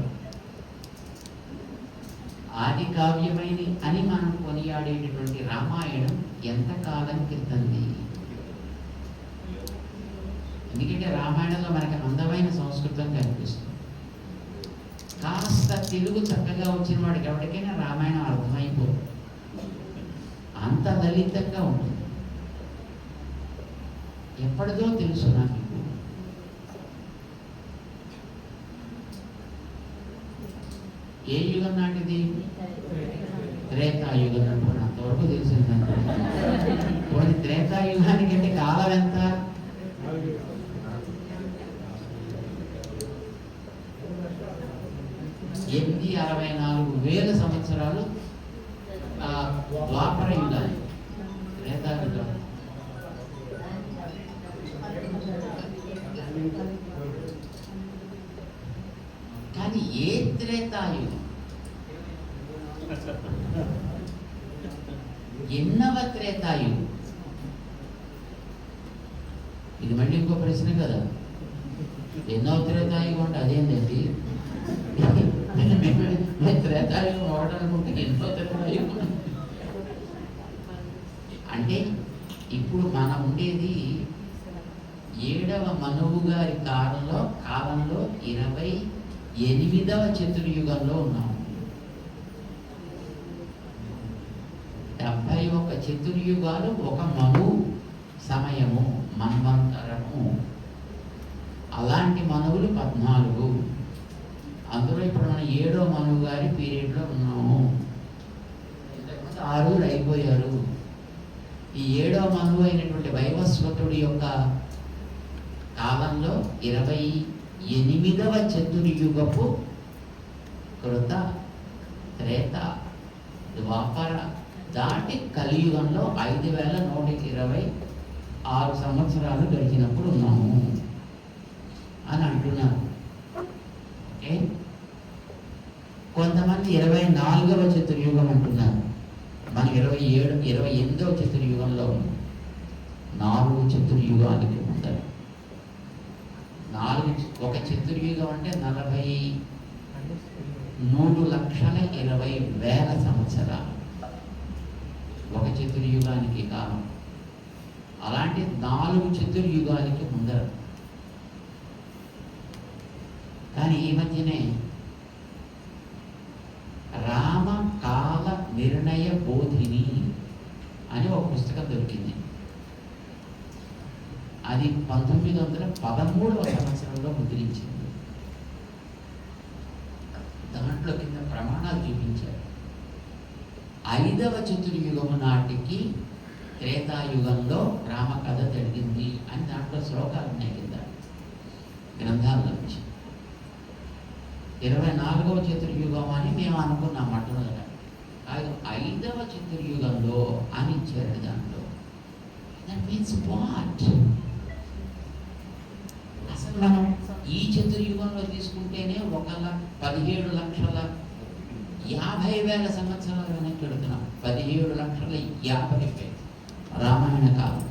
ఆది కావ్యమైనది అని మనం కొనియాడేటటువంటి రామాయణం ఎంతకాలం క్రితంది? ఎందుకంటే రామాయణంలో మనకి అందమైన సంస్కృతం కనిపిస్తుంది. కాస్త తెలుగు చక్కగా వచ్చిన వాడికి ఎవరికైనా రామాయణం అర్థమైపోదు, అంత లలితంగా ఉంటుంది. ఎప్పటిదో తెలుసు నాకు. ఏ యుగం నాటిది? త్రేతాయుగం అనుకున్న అంతవరకు తెలిసిందంటే 24,000 సంవత్సరాలు ద్వాపర యుగాలు, త్రేతాయుగం. కానీ ఏ త్రేతాయుగం, ఎన్నవ త్రేతాయుగం? ఇది మళ్ళీ ఇంకో ప్రశ్న కదా. ఎన్నో త్రేతాయుగం అంటే అదేంటండి? త్రేతాయుగం అవడాలనుకుంటే ఎన్నో త్రేతాయుగం అంటే ఇప్పుడు మనం ఉండేది 7వ మనువు గారి కాలంలో 28వ చతుర్యుగంలో ఉన్నాము. 71 చతుర్యుగాలు ఒక మనువు సమయము, మన్వంతరము. అలాంటి మనువులు 14. అందులో ఇప్పుడు మనం 7వ మనువు గారి పీరియడ్లో ఉన్నాము. 6 అయిపోయారు. ఈ 7వ మనువు అయినటువంటి వైవస్వతుడి యొక్క కాలంలో 28వ చతుర్యుగపు కృత, త్రేత, ద్వాపర దాటి కలియుగంలో 5,126 సంవత్సరాలు గడిచినప్పుడు ఉన్నాము అని అంటున్నారు. ఓకే, కొంతమంది 24వ చతుర్యుగం అంటున్నారు. మనం 28వ చతుర్యుగంలో ఉన్నాం. 4 చతుర్యుగాలకి ముందర. ఒక చతుర్యుగం అంటే 43,20,000 సంవత్సరాలు ఒక చతుర్యుగానికి కాలం. అలాంటి 4 చతుర్యుగాలకి ముందర. కానీ ఈ మధ్యనే రామ కాల నిర్ణయ బోధిని అని ఒక పుస్తకం దొరికింది. అది 1913వ సంవత్సరంలో ముద్రించింది. దాంట్లో కింద ప్రమాణాలు చూపించారు. 5వ చతుర్యుగము నాటికి త్రేతాయుగంలో రామ కథ జరిగింది అని దాంట్లో శ్లోకాలు ఉన్నాయి కింద గ్రంథాల్లో నుంచి. 24వ చతుర్యుగం అని మేము అనుకున్నాం మొట్టమొదట. కాదు, 5వ చతుర్యుగంలో అని ఇచ్చారు దాంట్లో. That means what? అసలు మనం ఈ చతుర్యుగంలో తీసుకుంటేనే 17,50,000 సంవత్సరాలు వెనక్కి వెళుతున్నాం. 17,50,000 రామాయణ కాలం.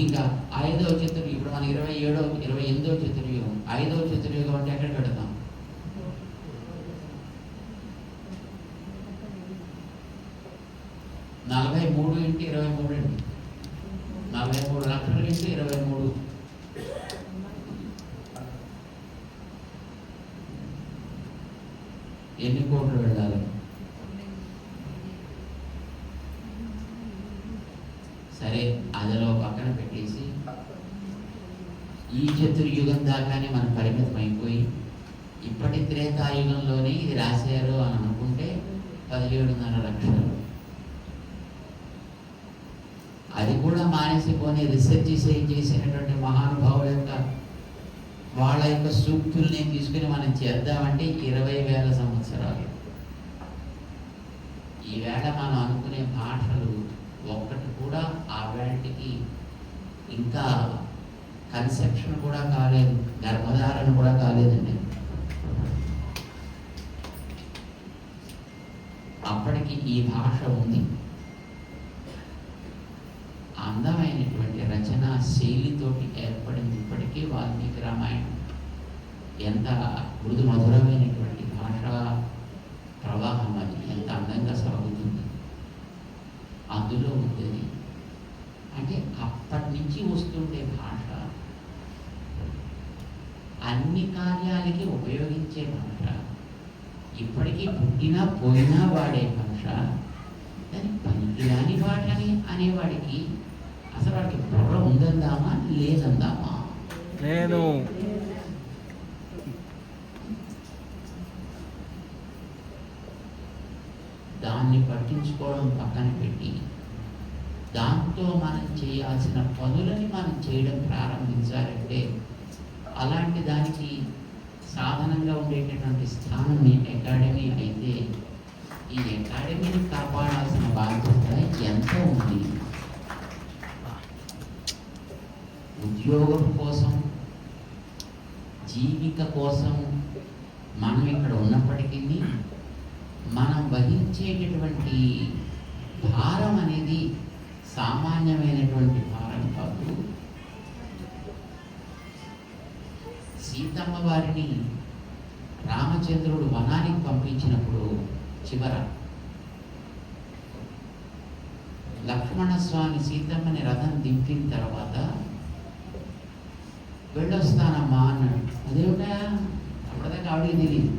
ఇంకా 5వ చతుర్యుగం, ఇప్పుడు మన 28వ చతుర్యుగం. 5వ చతుర్యుగం అంటే ఎక్కడ పెడతాం? $43 × 23 అండి. 43 లక్షలు × 23. ఎన్ని కోట్లు వెళ్ళాలి? సరే, అదిలో పక్కన పెట్టేసి ఈ చతుర్యుగం దాకానే మనం పరిమితం అయిపోయి ఇప్పటి త్రేతాయుగంలోనే ఇది రాశారు అని అనుకుంటే 17.5 లక్షలు. అది కూడా మానేసిపోని రీసెర్చ్ చేసినటువంటి మహానుభావుల యొక్క వాళ్ళ యొక్క సూక్తుల్ని తీసుకుని మనం చేద్దామంటే 20,000 సంవత్సరాలు. ఈవేళ మనం అనుకునే భాషలు ఒక్కటి కూడా ఆ వేళకి ఇంకా కన్సెప్షన్ కూడా కాలేదు, గర్భధారణ కూడా కాలేదండి. అప్పటికి ఈ భాష ఉంది. అందమైనటువంటి రచనా శైలితోటి ఏర్పడింది. ఇప్పటికీ వాల్మీకి రామాయణం ఎంత మృదు మధురమైనటువంటి భాషా ప్రవాహం, అది ఎంత అందంగా సాగుతుంది. అందులో ఉంది అంటే అప్పటి నుంచి వస్తుండే భాష, అన్ని కార్యాలకి ఉపయోగించే భాష, ఇప్పటికీ పుట్టినా పోయినా వాడే భాష. దాని పనికిరాని భాషని అనేవాడికి అసలు వాడికి బుర్ర ఉందందామా లేదందామా? నేను దాన్ని పట్టించుకోవడం పక్కన పెట్టి దాంతో మనం చేయాల్సిన పనులని మనం చేయడం ప్రారంభించాలంటే అలాంటి దానికి సాధనంగా ఉండేటటువంటి స్థానం ఈ అకాడమీ అయితే ఈ అకాడమీని కాపాడాల్సిన బాధ్యత ఎంత ఉంది. ఉద్యోగం కోసం, జీవిక కోసం మనం ఇక్కడ ఉన్నప్పటికీ మనం వహించేటటువంటి భారం అనేది సామాన్యమైనటువంటి భారం కాదు. సీతమ్మ వారిని రామచంద్రుడు వనానికి పంపించినప్పుడు చివర లక్ష్మణస్వామి సీతమ్మని రథం దింపిన తర్వాత వెళ్ళొస్తానమ్మా అన్నాడు. అదేమిటా అప్పటిదాకా ఆవిడకి తెలియదు.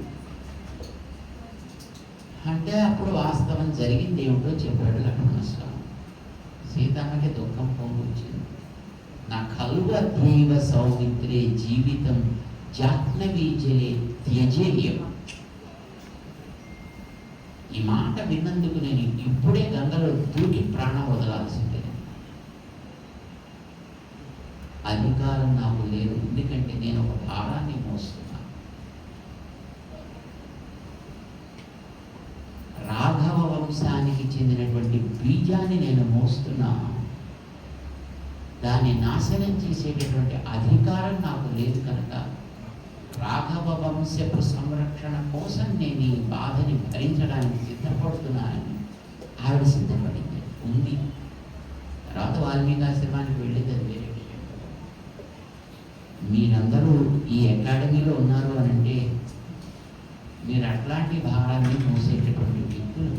అంటే అప్పుడు వాస్తవం జరిగింది ఏమిటో చెప్పాడు లక్ష్మణస్వామి. సీతమ్మకి దుఃఖం పొంగొచ్చింది. నా కల్వద్వైవ సౌమిత్రే జీవితం జాహ్నవీజలే త్యజేయం. ఈ మాట విన్నందుకు నేను ఇప్పుడే గంగలో దూకి ప్రాణం వదలాల్సిందే. అధికారం నాకు లేదు, ఎందుకంటే నేను ఒక భారాన్ని మోస్తున్నా. రాఘవ వంశానికి చెందినటువంటి బీజాన్ని నేను మోస్తున్నా. దాన్ని నాశనం చేసేటటువంటి అధికారం నాకు లేదు కనుక రాఘవ వంశపు సంరక్షణ కోసం నేను ఈ బాధని భరించడానికి సిద్ధపడుతున్నానని ఆవిడ సిద్ధపడింది ఉంది. తర్వాత వాల్మీకి ఆశ్రమానికి వెళ్ళేది అది వేరే విషయం. మీరందరూ ఈ అకాడమీలో ఉన్నారు అని అంటే మీరు అట్లాంటి భారాన్ని మోసేటటువంటి వ్యక్తులు.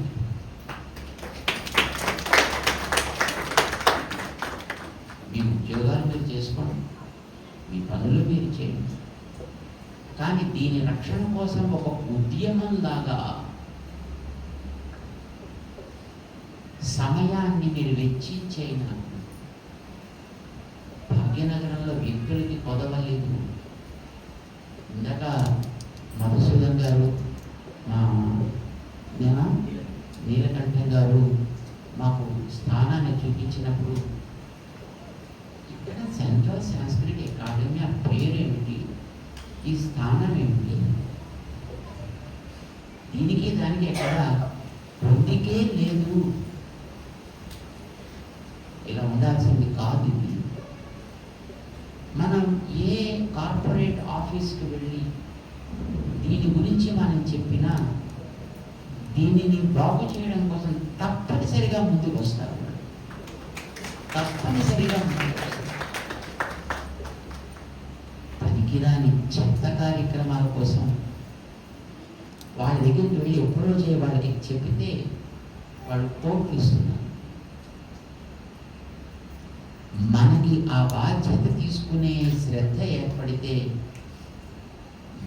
మీ ఉద్యోగాలు మీరు చేసుకోండి, మీ పనులు మీరు చేయండి. కానీ దీని రక్షణ కోసం ఒక ఉద్యమంలాగా సమయాన్ని మీరు వెచ్చించేనా. భాగ్యనగరంలో వ్యక్తులకి కొదవలేదు. ఇందాక మధుసూదన్ గారు, మా నీలకంఠం గారు మాకు స్థానాన్ని చూపించినప్పుడు ఇక్కడ సెంట్రల్ సంస్కృతి అకాడమీ ఆ పేరేమిటి, ఈ స్థానం ఏమిటి, దీనికి దానికి ఎక్కడ పొందికే లేదు. ఇలా ఉండాల్సింది కాదు. ఇది మనం ఏ కార్పొరేట్ ఆఫీస్కి వెళ్ళి దీని గురించి మనం చెప్పినా దీనిని బాగు చేయడం కోసం తప్పనిసరిగా ముందుకు వస్తారు. తప్పనిసరిగా ముందుకు వస్తారు. పనికిరాని చెత్త కార్యక్రమాల కోసం వాళ్ళ దగ్గరికి వెళ్ళి ఎప్పుడో వాళ్ళకి చెప్పితే వాళ్ళు కోట్లు ఇస్తున్నారు. మనకి ఆ బాధ్యత తీసుకునే శ్రద్ధ ఏర్పడితే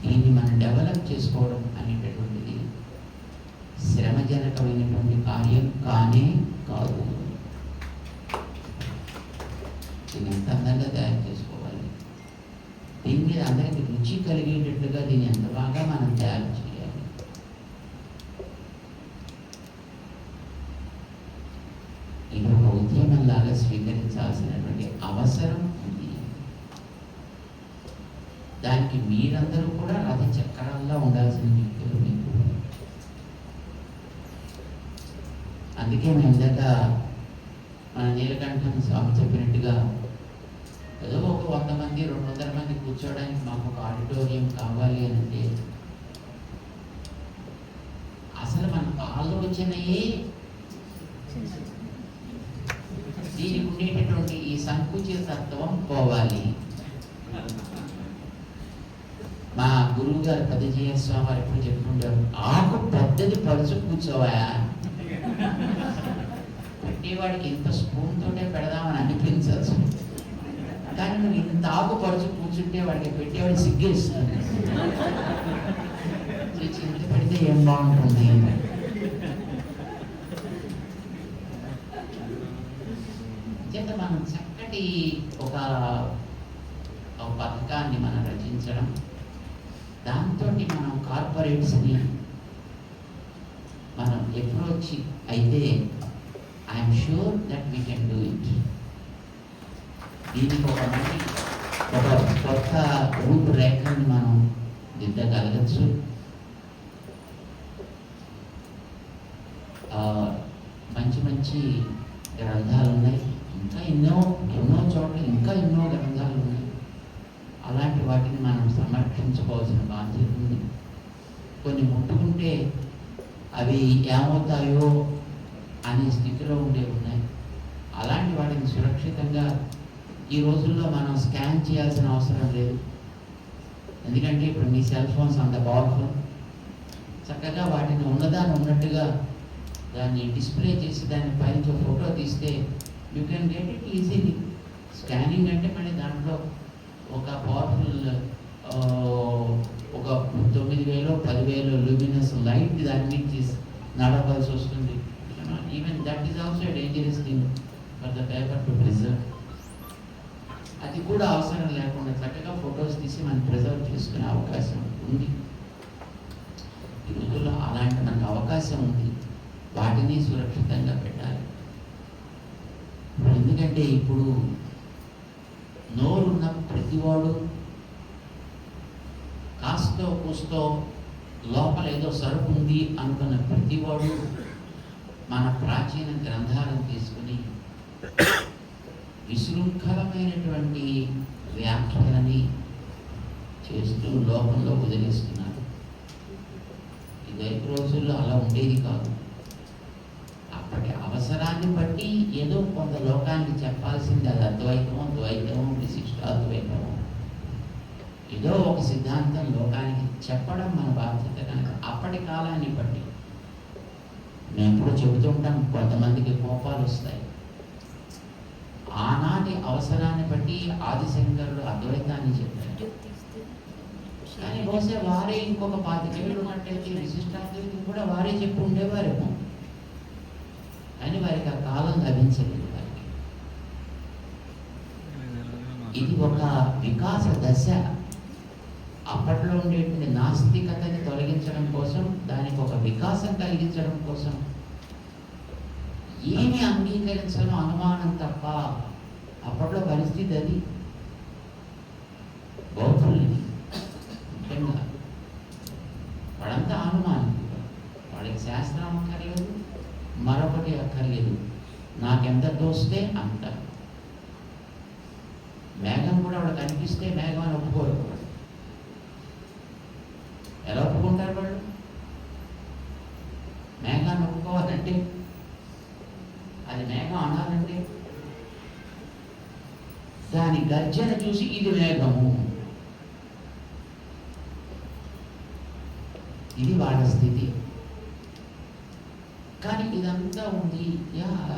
దీన్ని మనం డెవలప్ చేసుకోవడం అనేటటువంటిది శ్రమజనకమైనటువంటి కార్యం కానే కాదు. దీన్ని ఎంత అందంగా తయారు చేసుకోవాలి, దీని మీద అందరికీ రుచి కలిగేటట్లుగా దీన్ని ఎంత బాగా మనం తయారు చేయాలి. ఇది ఒక ఉద్యమంలాగా స్వీకరించాల్సినటువంటి అవసరం ఉంది. దానికి మీరందరూ కూడా రథ చక్రాల్లో ఉండాల్సిన వ్యక్తులు మీకు. అందుకే మేము ఇందాక మన నీలకంఠం స్వామి చెప్పినట్టుగా ఏదో ఒక 100 మంది 200 మంది కూర్చోవడానికి మాకు ఒక ఆడిటోరియం కావాలి అని అంటే అసలు మన ఆలోచనయే దీనికి ఉండేటటువంటి ఈ సంకుచిత తత్వం పోవాలి. మా గురువు గారు పెద్దజీయ స్వామి వారు ఎప్పుడు చెప్పుకుంటారు, ఆకు పెద్దది పరుచు కూర్చోవా, పెట్టేవాడికి ఇంత స్పూన్ తోటే పెడదామని అనిపించచ్చు, కానీ నువ్వు ఇంత ఆకు పరుచు కూర్చుంటే వాడికి పెట్టేవాడికి సిగ్గేస్తుంది. ఇంత పెడితే ఏం బాగుంటుంది. చేత మనం చక్కటి ఒక పథకాన్ని మనం రచించడం, దాంతో మనం కార్పొరేట్స్ని మనం అప్రోచ్ అయితే I'm sure that we can do it. దీనికి ఒక కొత్త రూపురేఖని మనం దిద్దగలగచ్చు. మంచి మంచి గ్రంథాలు ఉన్నాయి, ఇంకా ఎన్నో చోట్ల ఇంకా ఎన్నో గ్రంథాలు ఉన్నాయి. అలాంటి వాటిని మనం సంరక్షించుకోవాల్సిన బాధ్యత ఉంది. కొన్ని ముట్టుకుంటే అవి ఏమవుతాయో అనే స్థితిలో ఉన్నాయి. అలాంటి వాటిని సురక్షితంగా ఈ రోజుల్లో మనం స్కాన్ చేయాల్సిన అవసరం లేదు. ఎందుకంటే ఇప్పుడు మీ సెల్ ఫోన్స్ అంత పవర్ఫుల్. చక్కగా వాటిని ఉన్నదాన్ని ఉన్నట్టుగా దాన్ని డిస్ప్లే చేసి దాన్ని పైన ఫోటో తీస్తే you can get it easily. Scanning అంటే మళ్ళీ దాంట్లో ఒక పవర్ఫుల్ ఒక 9,000 10,000 లూమినస్ లైట్ దాని నుంచి నడవలసి వస్తుంది. Even that is also dangerous thing for the paper to preserve. అది కూడా అవసరం లేకుండా చక్కగా ఫొటోస్ తీసి మనం ప్రిజర్వ్ చేసుకునే అవకాశం ఉంది. ఈ రోజుల్లో అలాంటి మనకు అవకాశం ఉంది. వాటిని సురక్షితంగా పెట్టాలి. ఎందుకంటే ఇప్పుడు నోరున్న ప్రతివాడు కాస్తో కూస్తో లోపల ఏదో సరుకు ఉంది అనుకున్న ప్రతివాడు మన ప్రాచీన గ్రంథాలను తీసుకుని విశృంఖలమైనటువంటి వ్యాఖ్యలని చేస్తూ లోకంలో వదిలేస్తున్నారు. ఇదైతే రోజుల్లో అలా ఉండేది కాదు. అప్పటి అవసరాన్ని బట్టి ఏదో కొంత లోకానికి చెప్పాల్సింది. అది అద్వైతమో ద్వైతమో విశిష్టాద్వైతమో ఏదో ఒక సిద్ధాంతం లోకానికి చెప్పడం మన బాధ్యత. కనుక అప్పటి కాలాన్ని బట్టి మేము ఎప్పుడు చెబుతుంటాం, కొంతమందికి కోపాలు వస్తాయి. ఆనాటి అవసరాన్ని బట్టి ఆదిశంకరుడు అద్వైతాన్ని చెప్పారు. కానీ బహుశా వారే ఇంకొక 25 ఏళ్ళు ఉన్నట్టయితే విశిష్టాద్వైతం కూడా వారే చెప్పి ఉండేవారేమో. కానీ వారికి ఆ కాలం లభించలేదు. వారికి ఇది ఒక వికాస దశ. అప్పట్లో ఉండేటువంటి నాస్తికతని తొలగించడం కోసం, దానికి ఒక వికాసం కలిగించడం కోసం ఏమి అంగీకరించడం అనుమానం తప్ప. అప్పట్లో పరిస్థితి అది. బౌద్ధుల్ని ముఖ్యంగా వాడంతా అనుమానం. వాడికి శాస్త్రం అక్కర్లేదు, మరొకటి అక్కర్లేదు. నాకెంత దోస్తే అంత. మేఘం కూడా వాడు కనిపిస్తే మేఘం అని ఒప్పుకోరు. ఎలా ఒప్పుకుంటారు వాళ్ళు? మేఘాన్ని ఒప్పుకోవాలంటే, అది మేఘం అనాలంటే దాని గర్జన చూసి ఇది మేఘము, ఇది వాళ్ళ స్థితి. కానీ ఇదంతా ఉంది,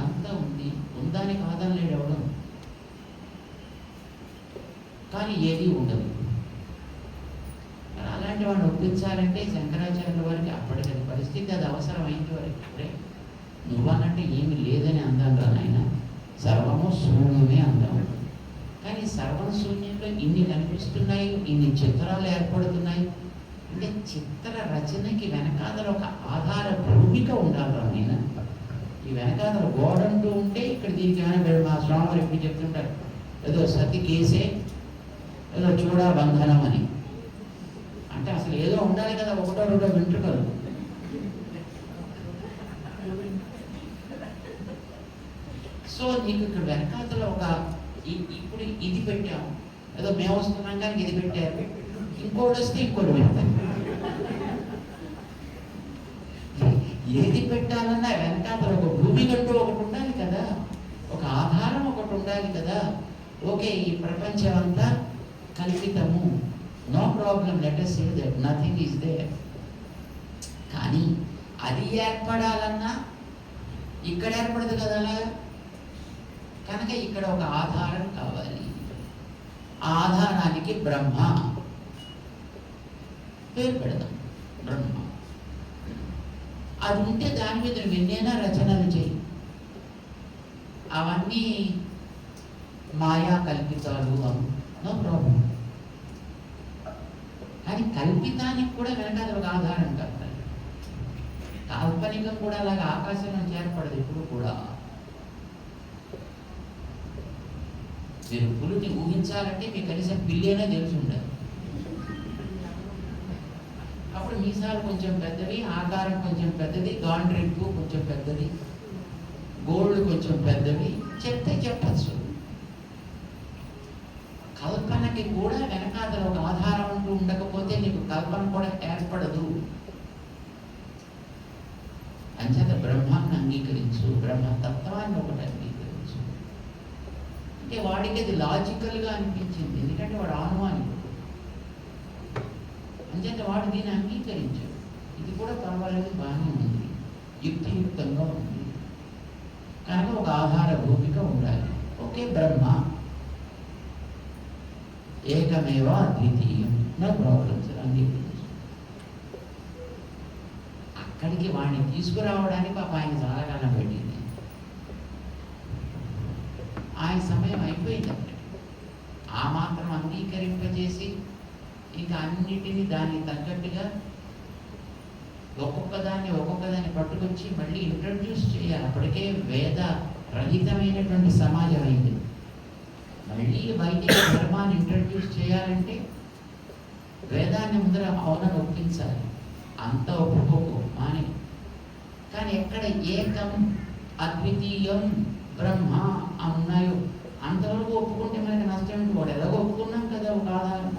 అంతా ఉంది, ఉందని కాదనలేడు ఎవడు. కానీ ఏది ఉండదు. అలాంటి వాడిని ఒప్పించాలంటే శంకరాచార్యుల వారికి అప్పటికది పరిస్థితి, అది అవసరమైంది వారికి. నువ్వనంటే ఏమి లేదని అందాం రా నాయన, సర్వము శూన్యమే అందాం. కానీ సర్వం శూన్యంలో ఇన్ని కనిపిస్తున్నాయి, ఇన్ని చిత్రాలు ఏర్పడుతున్నాయి అంటే చిత్ర రచనకి వెనకాదల ఒక ఆధార భూమిక ఉండాలి రా నాయన. ఈ వెనకాదల గోడంటూ ఉంటే ఇక్కడ దీనికి ఏమైనా మా స్వామివారు ఎప్పుడు చెప్తుంటారు, ఏదో సతి కేసే, ఏదో చూడా బంధనం అని. అంటే అసలు ఏదో ఉండాలి కదా, ఒకటో రెండో వెంట్రుకలు. సో నీకు ఇక్కడ వెనకాతలో ఒక ఇప్పుడు ఇది పెట్టాము, ఏదో మేము వస్తున్నాం కానీ ఇది పెట్టారు, ఇంకోటి వస్తే ఇంకోటి పెడతారు. ఏది పెట్టాలన్నా వెనకాతలో ఒక భూమి గంటూ ఒకటి ఉండాలి కదా, ఒక ఆధారం ఒకటి ఉండాలి కదా. ఓకే, ఈ ప్రపంచం అంతా కల్పితము, no problem, let us say that nothing is there. కానీ అది ఏర్పడాలన్నా ఇక్కడ ఏర్పడదు కదా అలాగా. కనుక ఇక్కడ ఒక ఆధారం కావాలి. ఆ ఆధారానికి బ్రహ్మ పేరు పెడదాం, బ్రహ్మ. అది ఉంటే దాని మీద ఎన్నైనా రచనలు చేయి. అవన్నీ మాయా కల్పితాలు, నో ప్రాబ్లం. కానీ కల్పితానికి కూడా వెనకాల ఒక ఆధారం కావాలి. కాల్పనికం కూడా అలాగే ఆకాశం నుంచి ఏర్పడదు ఇప్పుడు కూడా. మీరు పులిని ఊహించాలంటే మీకు కనీసం పిల్లేనే తెలిసి ఉండాలి. మీసాలు కొంచెం పెద్దవి, ఆకారం కొంచెం పెద్దది, గాండ్రింపు కొంచెం పెద్దది, గోళ్ళు కొంచెం పెద్దవి చెప్తే చెప్పచ్చు. కల్పనకి కూడా వెనకాతల ఒక ఆధారం అంటూ ఉండకపోతే నీకు కల్పన కూడా ఏర్పడదు. అంచేత బ్రహ్మాన్ని అంగీకరించు, బ్రహ్మతత్వాన్ని ఒకటి అంగీకరించు. అంటే వాడికి అది లాజికల్గా అనిపించింది, ఎందుకంటే వాడు ఆనుమానికుడు. అంచేత వాడు దీన్ని అంగీకరించాడు. ఇది కూడా పర్వాలేదు, బాగానే ఉంది, యుక్తియుక్తంగా ఉంది. కనుక ఒక ఆధార భూమిక ఉండాలి. ఒకే బ్రహ్మ, ఏకమేవ అద్వితీయం నా ప్రాబ్లమ్స్ అంగీకరించు. అక్కడికి వాడిని తీసుకురావడానికి పాప ఆయన చాలా కాలం పెట్టింది. ఆయన సమయం అయిపోయింది. అక్కడికి ఆ మాత్రం అంగీకరింపజేసి ఇంకా అన్నిటినీ దానికి తగ్గట్టుగా ఒక్కొక్కదాన్ని పట్టుకొచ్చి మళ్ళీ ఇంట్రడ్యూస్ చేయాలి. అప్పటికే వేద రహితమైనటువంటి సమాజం అయింది. మళ్ళీ వైదిక ధర్మాన్ని ఇంట్రడ్యూస్ చేయాలంటే వేదాన్ని ముందర అవునని ఒప్పించాలి. అంత ఒప్పుకోకు మాని. కానీ ఎక్కడ ఏకం అద్వితీయం బ్రహ్మ ఉన్నాయో అంతవరకు ఒప్పుకుంటే మనకి నష్టం ఏంటి? వాడు ఎలాగో ఒప్పుకున్నాం కదా ఒక ఆధారం.